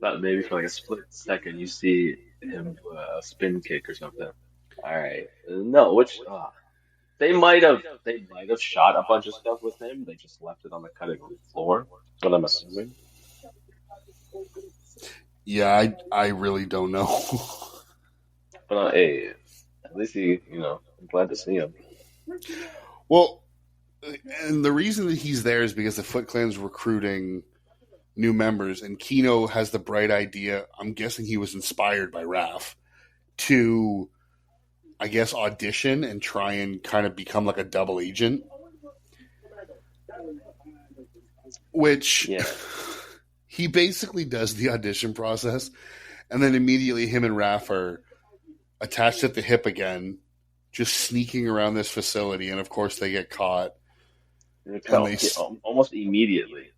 but maybe for like a split second, you see him do a spin kick or something. All right, no, they might have shot a bunch of stuff with him. They just left it on the cutting room floor. That's what I'm assuming. Yeah, I really don't know. But hey, at least I'm glad to see him. Well, and the reason that he's there is because the Foot Clan's recruiting new members, and Kino has the bright idea. I'm guessing he was inspired by Raph to, I guess, audition and try and kind of become like a double agent, which Yeah, he basically does the audition process, and then immediately him and Raph are attached at the hip again, just sneaking around this facility, and of course they get caught. And they, almost immediately.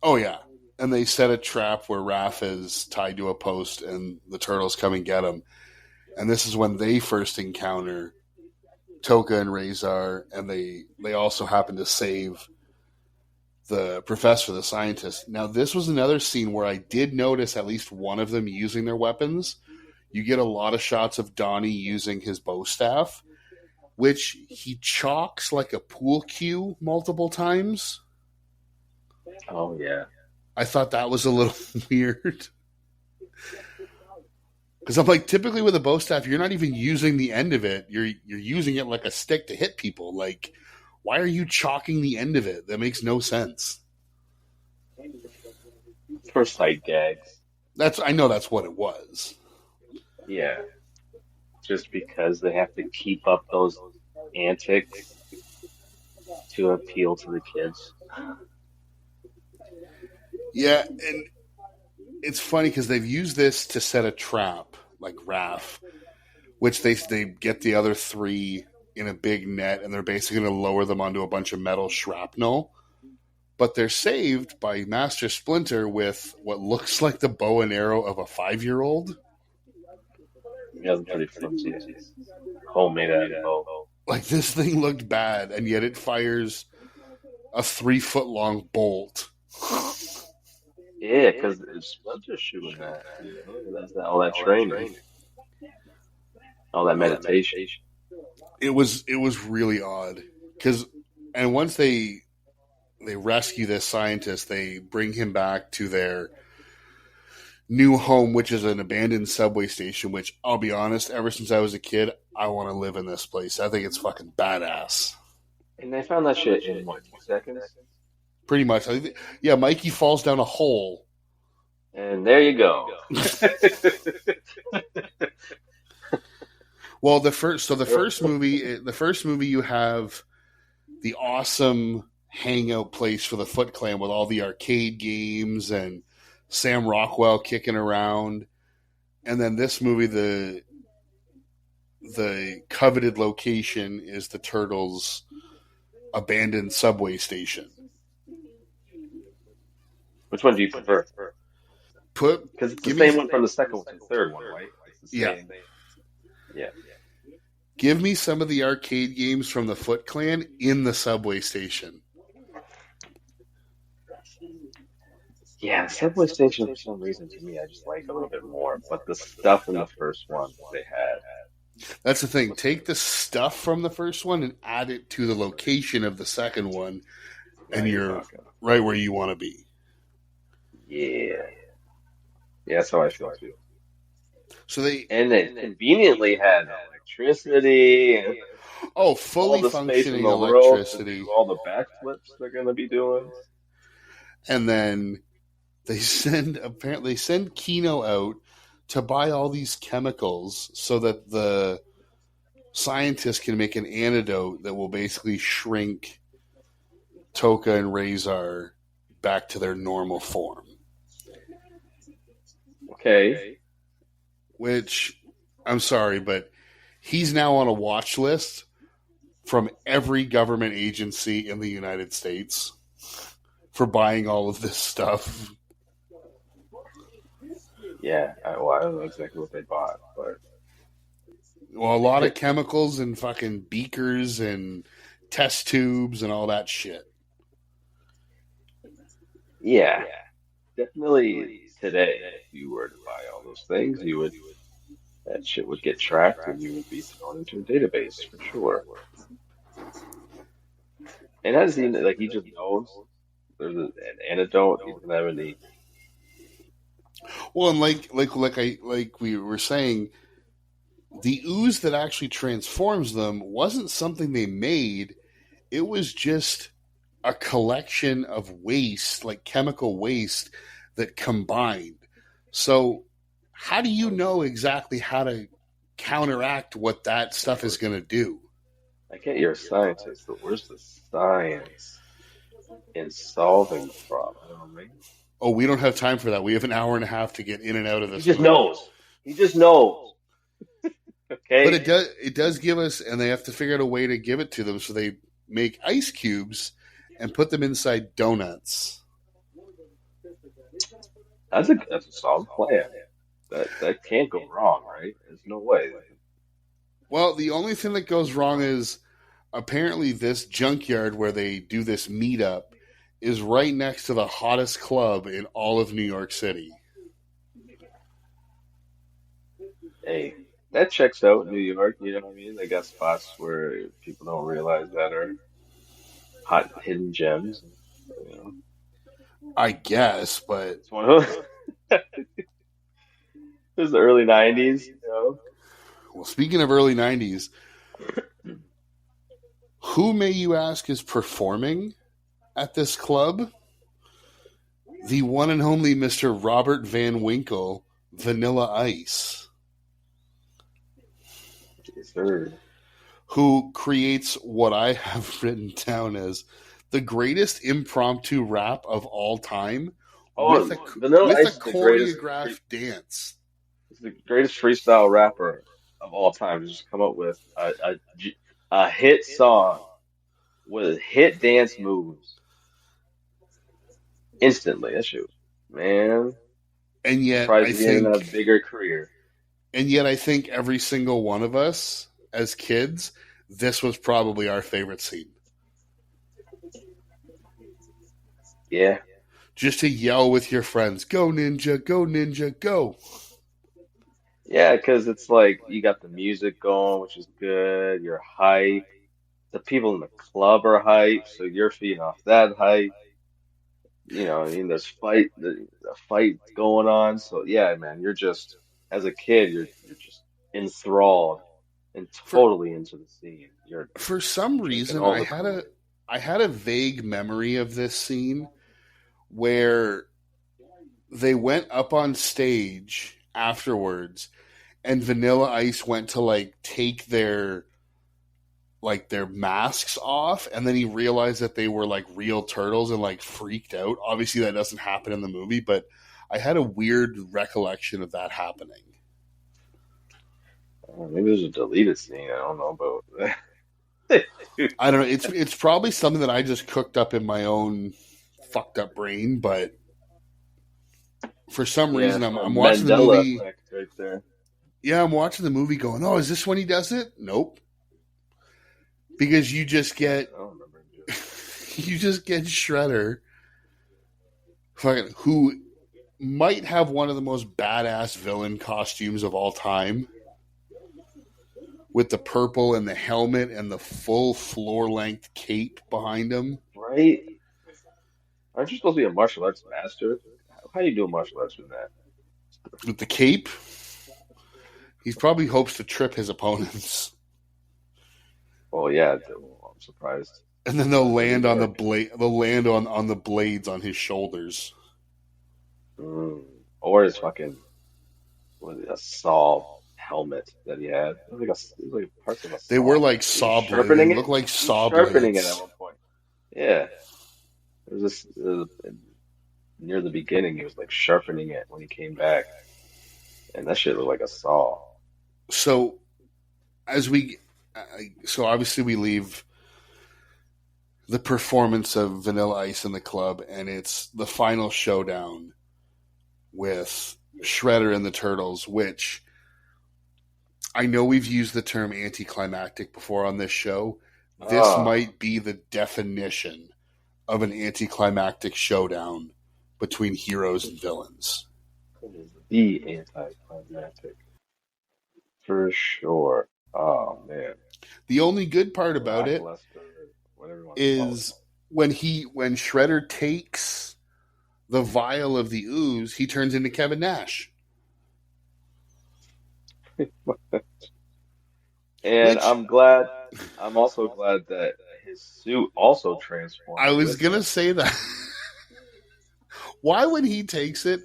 oh yeah, and they set a trap where Raph is tied to a post, and the turtles come and get him. And this is when they first encounter Toka and Razor, and they also happen to save the professor, the scientist. Now, this was another scene where I did notice at least one of them using their weapons. You get a lot of shots of Donnie using his bow staff, which he chalks like a pool cue multiple times. Oh yeah. I thought that was a little weird. Because I'm like, typically with a bow staff, you're not even using the end of it. You're using it like a stick to hit people. Like, why are you chalking the end of it? That makes no sense. For sight gags. I know that's what it was. Yeah. Just because they have to keep up those antics to appeal to the kids. Yeah, and it's funny because they've used this to set a trap, like Raph, which they get the other three in a big net, and they're basically going to lower them onto a bunch of metal shrapnel. But they're saved by Master Splinter with what looks like the bow and arrow of a 5-year-old. Yeah, it's pretty flimsy. Homemade out of bow. Like, this thing looked bad, and yet it fires a 3-foot-long bolt. Yeah, because Splinter's shooting that. That's all that training. All that meditation. It was really odd. And once they rescue this scientist, they bring him back to their new home, which is an abandoned subway station, which, I'll be honest, ever since I was a kid, I want to live in this place. I think it's fucking badass. And they found that shit in what, 2 seconds? Pretty much. Yeah, Mikey falls down a hole. And there you go. Well, the first movie you have the awesome hangout place for the Foot Clan with all the arcade games and Sam Rockwell kicking around. And then this movie, the coveted location is the Turtles' abandoned subway station. Which one do you prefer? Because it's the same one from the second one to the third one, right? It's the same. Yeah. Give me some of the arcade games from the Foot Clan in the subway station. Yeah, the subway station, for some reason, to me, I just like a little bit more. But the stuff in the first one they had. That's the thing. Take the stuff from the first one and add it to the location of the second one, and you're right where you want to be. Yeah. Yeah, that's how I feel too. So they conveniently had electricity and fully all the space in functioning the electricity, world to do all the backflips they're gonna be doing. And then they send Kino out to buy all these chemicals so that the scientists can make an antidote that will basically shrink Toka and Razor back to their normal form. Okay. which I'm sorry, but he's now on a watch list from every government agency in the United States for buying all of this stuff. Yeah. Well, I don't know exactly what they bought, but Well, a lot of chemicals and fucking beakers and test tubes and all that shit. yeah, definitely today, if you were to buy all those things, you would that shit would get tracked and you would be thrown into a database for sure. And how does he like? He just knows there's an antidote. He doesn't have any. Well, and like we were saying, the ooze that actually transforms them wasn't something they made. It was just a collection of waste, like chemical waste, that combined. So, how do you know exactly how to counteract what that stuff is going to do? I get you're a scientist, but where's the science in solving the problem? You know what I mean? Oh, we don't have time for that. We have an hour and a half to get in and out of He this just movie. knows. He just knows. But Okay. it does give us, and they have to figure out a way to give it to them. So they make ice cubes and put them inside donuts. That's a solid plan. That can't go wrong, right? There's no way. Well, the only thing that goes wrong is apparently this junkyard where they do this meetup is right next to the hottest club in all of New York City. Hey, that checks out New York, you know what I mean? They got spots where people don't realize that are hot hidden gems. You know, I guess, but it's one of those. It was the early '90s, you know. well, speaking of early 90s, who may you ask is performing at this club? The one and only Mr. Robert Van Winkle, Vanilla Ice, Yes, sir. who creates what I have written down as the greatest impromptu rap of all time Oh, Vanilla with a Ice is the greatest. choreographed dance. He's the greatest freestyle rapper of all time. Just come up with a hit song with hit dance moves instantly. That shit, man. And yet Surprised I he didn't have a think bigger career. and yet I think every single one of us as kids, this was probably our favorite scene. Yeah, Just to yell with your friends, "Go ninja, go ninja, go." yeah, because it's like you got the music going, which is good. You're hype. The people in the club are hype, so you're feeding off that hype. You know, I mean, there's the fight going on. So yeah, man, you're just as a kid, you're just enthralled and For totally into the scene. You're for some drinking reason all the Kool-Aid. I had a vague memory of this scene where they went up on stage afterwards and Vanilla Ice went to like take their masks off, and then he realized that they were like real turtles and like freaked out. Obviously that doesn't happen in the movie, but I had a weird recollection of that happening. Maybe there's a deleted scene. I don't know about that. I don't know, it's probably something that I just cooked up in my own fucked up brain, but for some Yeah, reason it's a I'm watching the Mandela movie. effect right there. Yeah, I'm watching the movie going, "Oh, is this when he does it?" Nope. Because you just Yeah, get I don't remember him doing you just get Shredder, fucking, who might have one of the most badass villain costumes of all time, with the purple and the helmet and the full floor length cape behind him. it. Right? Aren't you supposed to be a martial arts master? How you doing martial arts with that? With the cape, he probably hopes to trip his opponents. Oh yeah, well, I'm surprised And then they'll that didn't land on the work. blade. They'll land on the blades on his shoulders. Mm. Or his fucking was it a saw helmet that he had. It was like parts of a They were saw. like He was saw blades. They sharpening look it. like He was saw sharpening it at blades. one point. Yeah, there was this near the beginning. He was like sharpening it when he came back. And that shit looked like a saw. So as we, so obviously we leave the performance of Vanilla Ice in the club, and it's the final showdown with Shredder and the Turtles, which I know we've used the term anticlimactic before on this show. This Oh, might be the definition of an anticlimactic showdown between heroes and villains. it is the anticlimactic for sure. Oh man, The only good part about it lackluster, whatever you want to call is when Shredder takes the vial of the ooze, he turns into Kevin Nash. it. And Which I'm also glad that his suit also transformed I was with gonna him. say that. Why when he takes it,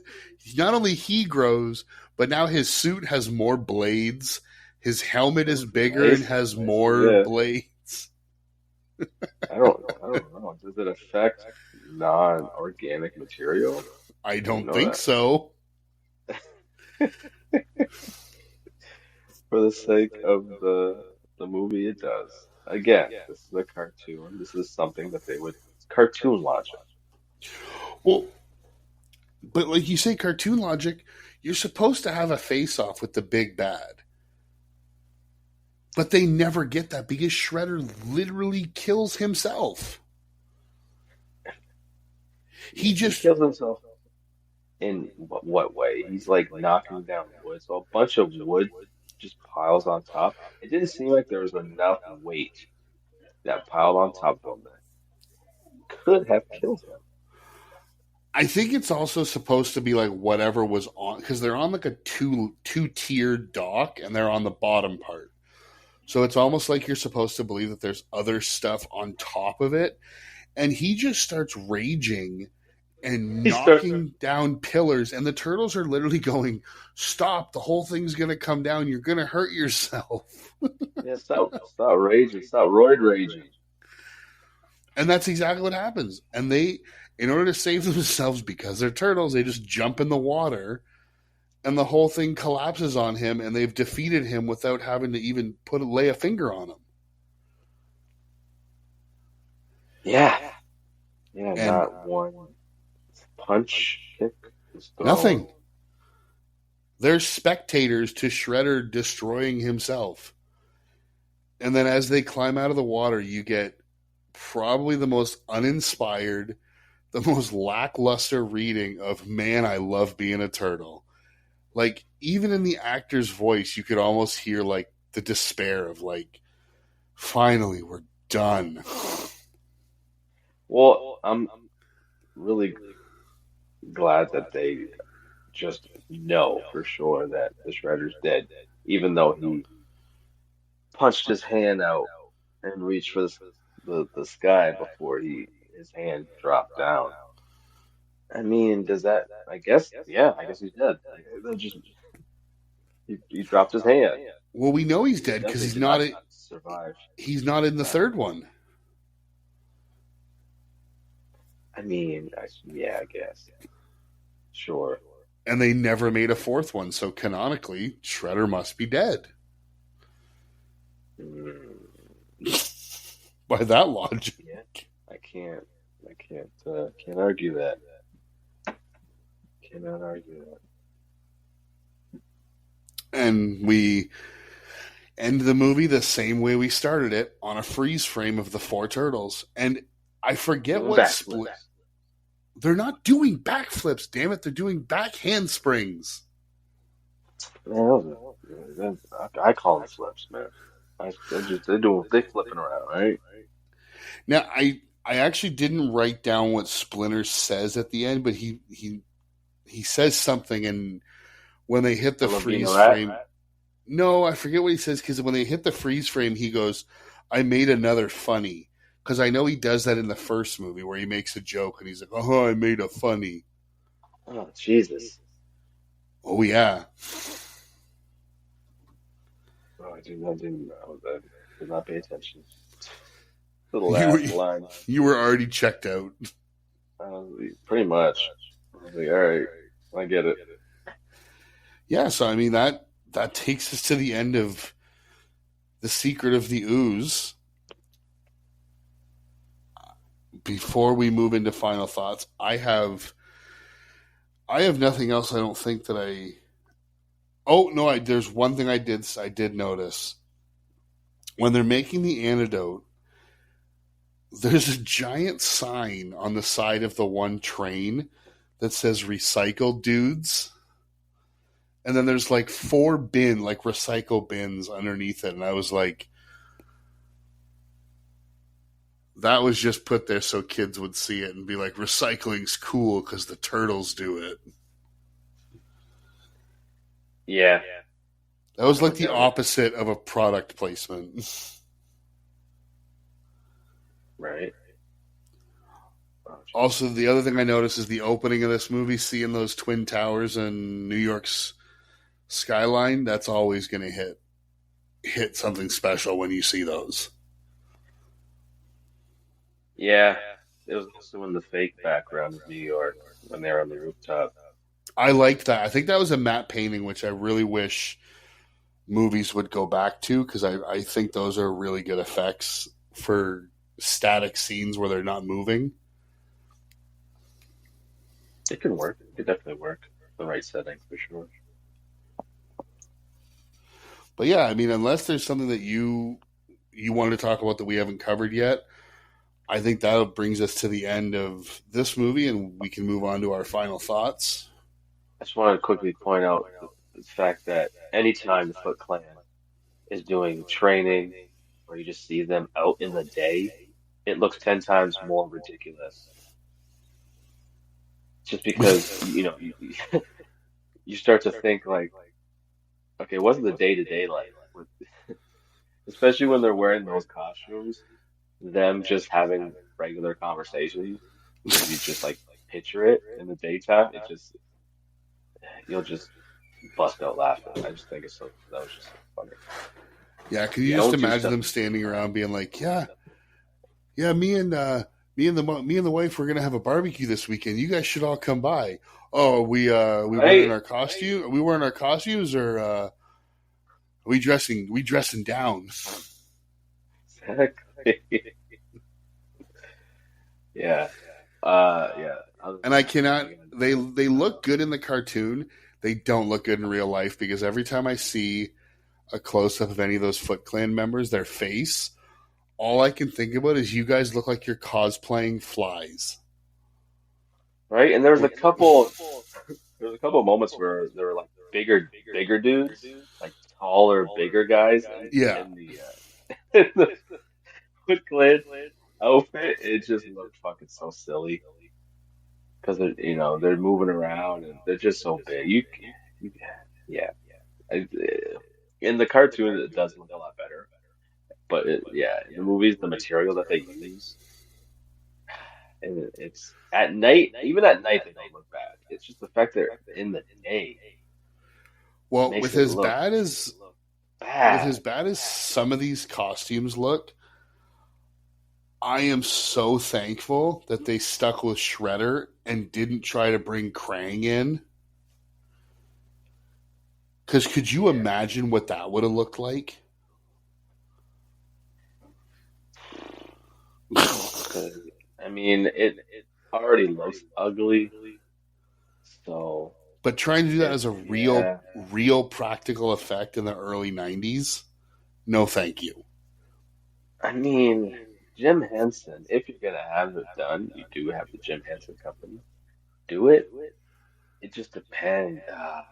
not only he grows, but now his suit has more blades. His helmet It is looks bigger and nice, has nicer, more yeah. blades. I don't know. Does it affect non-organic material? I I didn't don't know think that. so. For the sake of the movie, it does. Again, this is a cartoon. This is something that they would it's cartoon logic. Well, but like you say, cartoon logic, you're supposed to have a face off with the big bad. But they never get that because Shredder literally kills himself. He He just, kills himself in what way? He's like knocking down wood, so a bunch of wood just piles on top. It didn't seem like there was enough weight that piled on top of him that could have killed him. I think it's also supposed to be like whatever was on, because they're on like a two tiered dock and they're on the bottom part. So it's almost like you're supposed to believe that there's other stuff on top of it. And he just starts raging and He starts. knocking down pillars, and the turtles are literally going, "Stop! The whole thing's gonna come down. You're gonna hurt yourself." Yeah, stop raging, stop roid raging. And that's exactly what happens. And they, in order to save themselves, because they're turtles, they just jump in the water, and the whole thing collapses on him, and they've defeated him without having to even lay a finger on him. Yeah, yeah, And not one punch kick was thrown. nothing. They're spectators to Shredder destroying himself. And then as they climb out of the water, you get probably the most uninspired, the most lackluster reading of "Man, I love being a turtle." Like even in the actor's voice, you could almost hear like the despair of like, finally we're done. Well, I'm really glad that they just know for sure that the Shredder's dead, even though he punched his hand out and reached for the sky before he his hand dropped down. I mean, does that? I guess, yeah, I guess he's dead. Like, they're just he dropped his hand. Well, we know he's He dead because definitely did not survive he's not in the that. third one, I mean, yeah, I guess. Sure. and they never made a fourth one. So canonically, Shredder must be dead Mm, by that logic. yeah, I can't argue that. Cannot argue that. And we end the movie the same way we started it, on a freeze frame of the four turtles. And I forget Doing what split. backflips. They're not doing backflips, damn it. They're doing back handsprings. Man, I call them flips, man. They flipping around, right? Now, I actually didn't write down what Splinter says at the end, but he says something, and when they hit I the love being a freeze rat. frame, no, I forget what he says, because when they hit the freeze frame, he goes, "I made another funny." Because I know he does that in the first movie where he makes a joke and he's like, "Oh, I made a funny." Oh, Jesus. Oh yeah, Oh, I did not pay attention to the you were last line. you were already checked out. Pretty much. I was like, all right, I get it. Yeah, so I mean that takes us to the end of the secret of the ooze. Before we move into final thoughts, I have nothing else. I don't think that I. Oh no! There's one thing I did notice when they're making the antidote. There's a giant sign on the side of the one train that says "Recycle Dudes," and then there's like four like recycle bins underneath it, and I was like, that was just put there so kids would see it and be like, recycling's cool because the turtles do it. Yeah, That was I like don't the doubt it. opposite of a product placement. Right. Oh, jeez. Also, the other thing I noticed is the opening of this movie, seeing those twin towers and New York's skyline. That's always going to hit something special when you see those. Yeah, it was also in the fake background of New York when they were on the rooftop. I liked that. I think that was a matte painting, which I really wish movies would go back to because I think those are really good effects for static scenes where they're not moving. It can work. It could definitely work. The right setting for sure. But yeah, I mean, unless there's something that you wanted to talk about that we haven't covered yet, I think that brings us to the end of this movie, and we can move on to our final thoughts. I just want to quickly point out the fact that anytime the Foot Clan is doing training or you just see them out in the day, it looks 10 times more ridiculous. Just because, you start to think like, okay, what's the day-to-day like? Especially when they're wearing those costumes, them just having regular conversations, if you just like picture it in the daytime, you'll just bust out laughing. I just think that was just so funny. Yeah, can you just Don't do imagine stuff them in the standing daytime. around being like, "Yeah, yeah, me and the wife we're gonna have a barbecue this weekend. You guys should all come by." Oh, we wearing Right? our costume? Are we wearing our costumes, or are we dressing down? Exactly. Yeah. Yeah. Other And than I that, what are cannot. you gonna They look good in the cartoon. They don't look good in real life because every time I see a close up of any of those Foot Clan members, their face, all I can think about is you guys look like you're cosplaying flies. right? And there was a couple moments where there were like bigger dudes, like taller, bigger guys Yeah. in the in the Foot Clan outfit. It just looked fucking so silly because they're moving around and they're just so big. You yeah. I, in the cartoon, it does look a lot better, but yeah, in the movies, the material that they use, and it's at night. Even at night, they don't look bad. It's just the fact they're in the day Well, makes it look with bad. as bad as some of these costumes look, I am so thankful that they stuck with Shredder and didn't try to bring Krang in. Because could you Yeah, imagine what that would have looked like? because I mean, it already looks ugly, so But trying to do that as a yeah. real practical effect in the early 90s, no thank you. I mean, Jim Henson. If you're gonna have it done, you do have the Jim Henson Company. Do it. It just depends.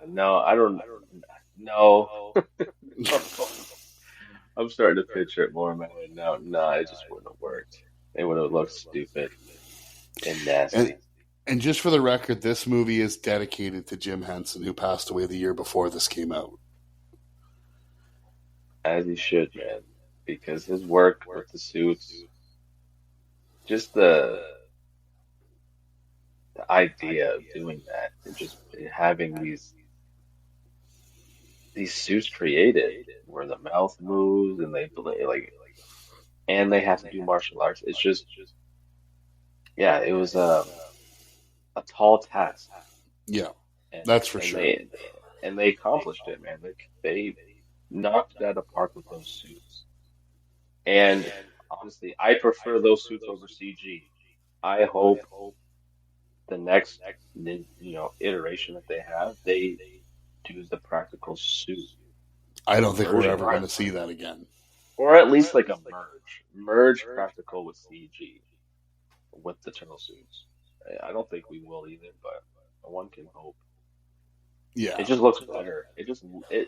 No, I don't. No, no. I'm starting to picture it more in my head now. No, it just wouldn't have worked. It would have looked stupid and And nasty, and just for the record, this movie is dedicated to Jim Henson, who passed away the year before this came out. as he should, man. Because his work with the suits, just the idea of doing that and just having these suits created where the mouth moves and and they have to do martial arts. It's just, yeah, it was a tall task, Yeah, and that's for and sure. and they accomplished it, man. They knocked it out of the park with those suits. And honestly, I prefer those suits over CG. I hope the next iteration that they have, they do the practical suit I don't think we're version, ever going to see that again. or at least like a merge practical with CG with the turtle suits. I don't think we will either, but one can hope. It Yeah, just looks better. It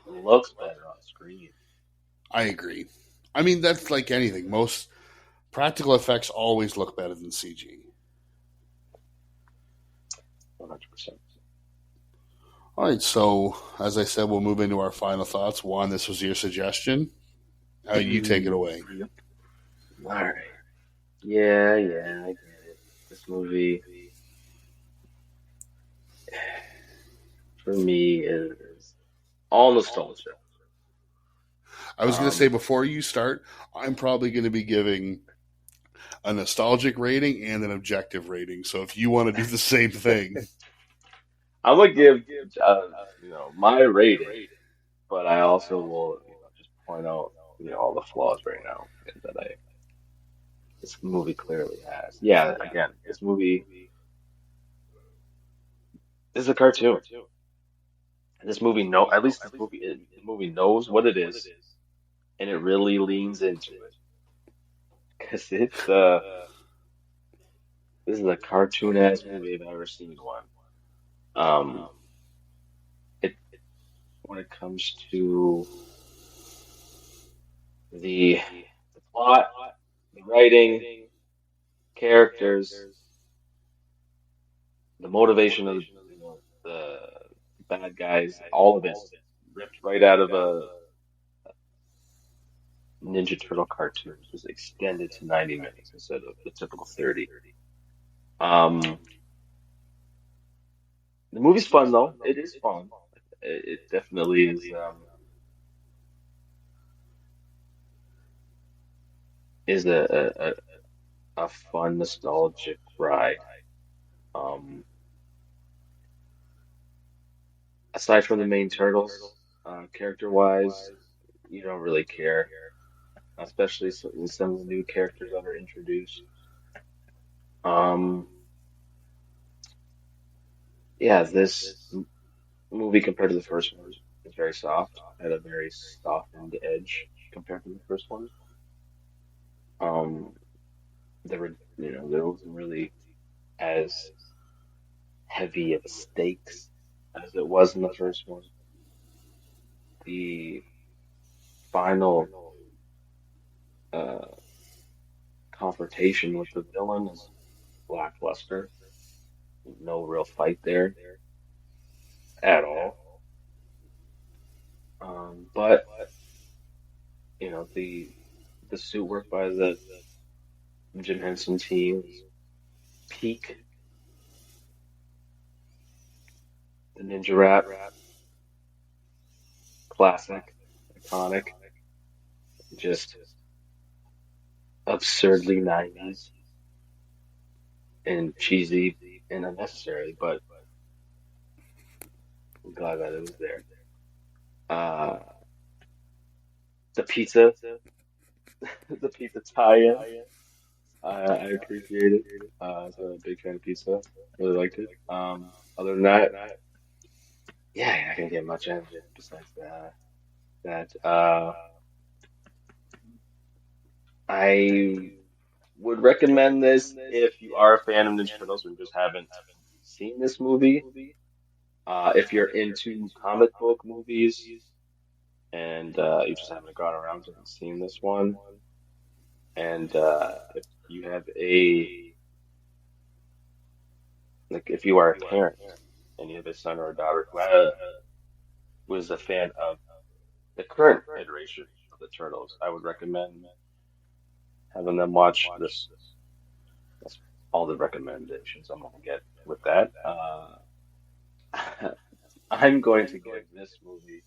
looks better on screen. I agree. I mean, that's like anything. Most practical effects always look better than CG. 100%. All right, so as I said, we'll move into our final thoughts. Juan, this was your suggestion. You take it away. All right. Yeah, I get it. This movie, for me, is all nostalgia. I was going to say before you start, I'm probably going to be giving a nostalgic rating and an objective rating. So if you want to do the same thing, I'm gonna give my rating, but I also will just point out all the flaws right now that I this movie clearly has. Yeah, again, this movie is a cartoon. This movie know at least the movie knows what it is, and it really leans into it because this is a cartoon ass movie if I've ever seen one. Um, it when it comes to the plot, the writing, characters, the motivation of the bad guys, all of it's ripped right out of a Ninja Turtle cartoon, just extended to 90 minutes instead of the typical 30. Um, the movie's fun though. It is fun. It definitely is a fun nostalgic ride. Um, aside from the main turtles, character wise, you don't really care, especially in some of the new characters that are introduced. Um, yeah, movie compared to the first one is very soft, had a very softened edge compared to the first one. Um, there wasn't really as heavy of stakes as it was in the first one. The final uh, confrontation with the villain is lackluster. No real fight there at all. But the suit work by the Jim Henson team is peak. The ninja rap, classic, iconic, just absurdly 90s and cheesy and unnecessary, but I'm glad that it was there. Uh, the pizza, the pizza tie-in, I appreciate it. I was a big fan of pizza. Really liked it. Other than that, yeah, you're not gonna get much out of it besides that. I would recommend this if you are a fan of Ninja Turtles and just haven't seen this movie. If you're into comic book movies and you just haven't gone around to and seen this one, and if you have if you are a parent and you have a son or a daughter who is a fan of the current iteration of the Turtles, I would recommend having them watch this. That's all the recommendations I'm gonna get with that. I'm going to give this movie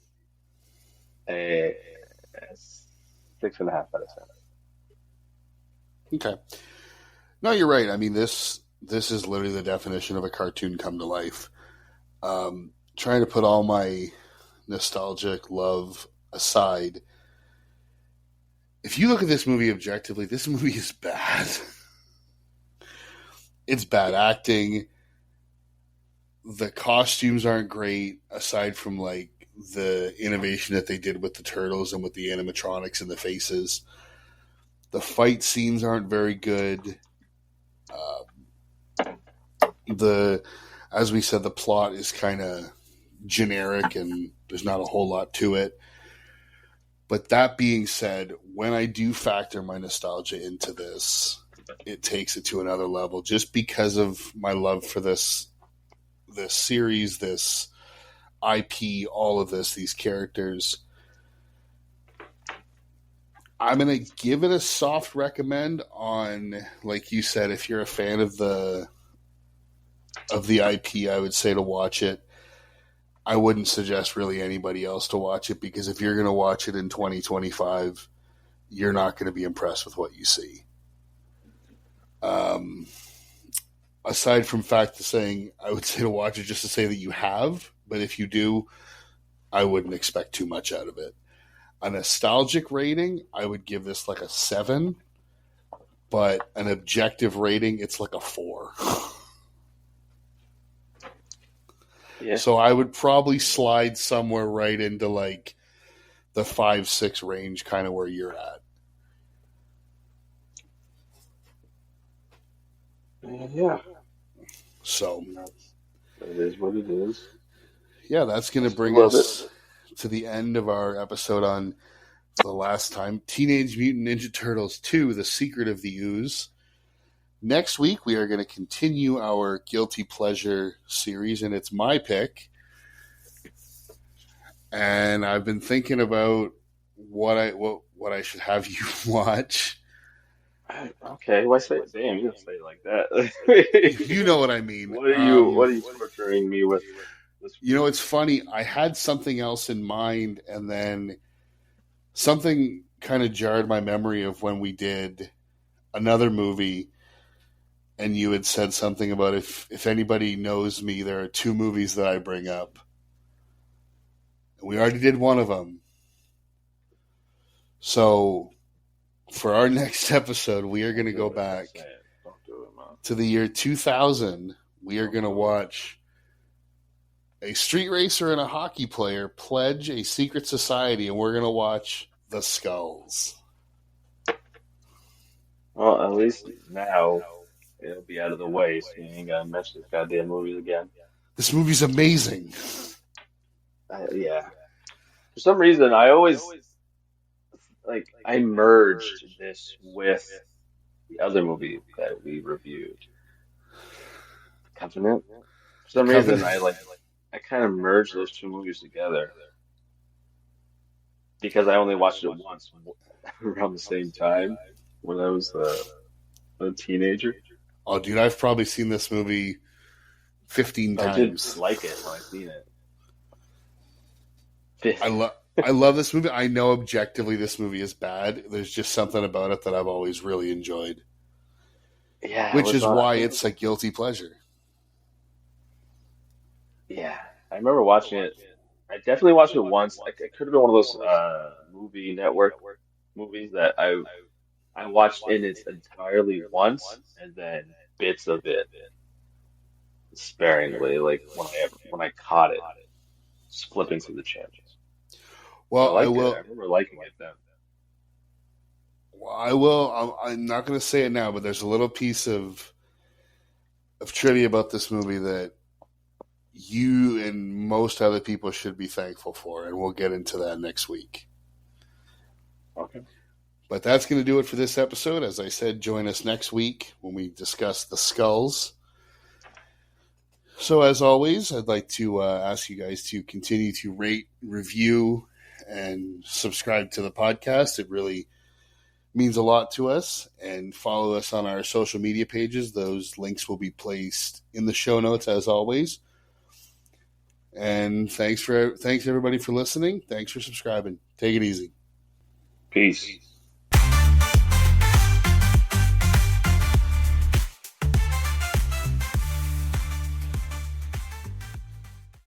a 6.5 out of 10. okay. No, you're right. I mean, this is literally the definition of a cartoon come to life. Trying to put all my nostalgic love aside, if you look at this movie objectively, this movie is bad. It's bad acting. The costumes aren't great, aside from like the innovation that they did with the turtles and with the animatronics and the faces. The fight scenes aren't very good. As we said, the plot is kind of generic and there's not a whole lot to it. But that being said, when I do factor my nostalgia into this, it takes it to another level just because of my love for this series, this IP, all of this, these characters. I'm going to give it a soft recommend on, like you said, if you're a fan of the IP, I would say to watch it. I wouldn't suggest really anybody else to watch it because if you're going to watch it in 2025, you're not going to be impressed with what you see. Aside from fact of saying, I would say to watch it just to say that you have, but if you do, I wouldn't expect too much out of it. A nostalgic rating, I would give this like a 7, but an objective rating, it's like a 4. Yeah. So I would probably slide somewhere right into like the 5-6 range, kind of where you're at. Yeah. So it is what it is. Yeah, that's going to bring us to the end of our episode on, for the last time, Teenage Mutant Ninja Turtles 2, The Secret of the Ooze. Next week, we are going to continue our Guilty Pleasure series, and it's my pick. And I've been thinking about what I should have you watch. Okay, why say it? Damn, you don't say it like that. You know what I mean. What are you torturing me with? You know, it's funny. I had something else in mind, and then something kind of jarred my memory of when we did another movie, and you had said something about if anybody knows me, there are 2 movies that I bring up. And we already did one of them. So for our next episode, we are going to go back to the year 2000. We are going to watch a street racer and a hockey player pledge a secret society, and we're going to watch The Skulls. Well, at least now it'll be out of the way, so you ain't got to mention this goddamn movie again. This movie's amazing. Yeah. For some reason, I always I merged this with the other movie that we reviewed, Covenant. For some reason, I kind of merged those 2 movies together because I only watched it once around the same time when I was a teenager. Oh, dude, I've probably seen this movie 15 times. I did like it when I seen it. I love this movie. I know objectively this movie is bad. There's just something about it that I've always really enjoyed. Yeah, which is why it's a guilty pleasure. Yeah, I remember watching it. I definitely watched it once. Like it could have been one of those movie network movies that I watched in its entirely once, and then bits of it sparingly, like when I caught it, just flipping through the channels. Well, I will. I remember liking it then. Well, I will. I'm not going to say it now, but there's a little piece of trivia about this movie that you and most other people should be thankful for, and we'll get into that next week. Okay. But that's going to do it for this episode. As I said, join us next week when we discuss The Skulls. So as always, I'd like to ask you guys to continue to rate, review, and subscribe to the podcast. It really means a lot to us. And follow us on our social media pages. Those links will be placed in the show notes as always. And thanks everybody for listening. Thanks for subscribing. Take it easy. Peace.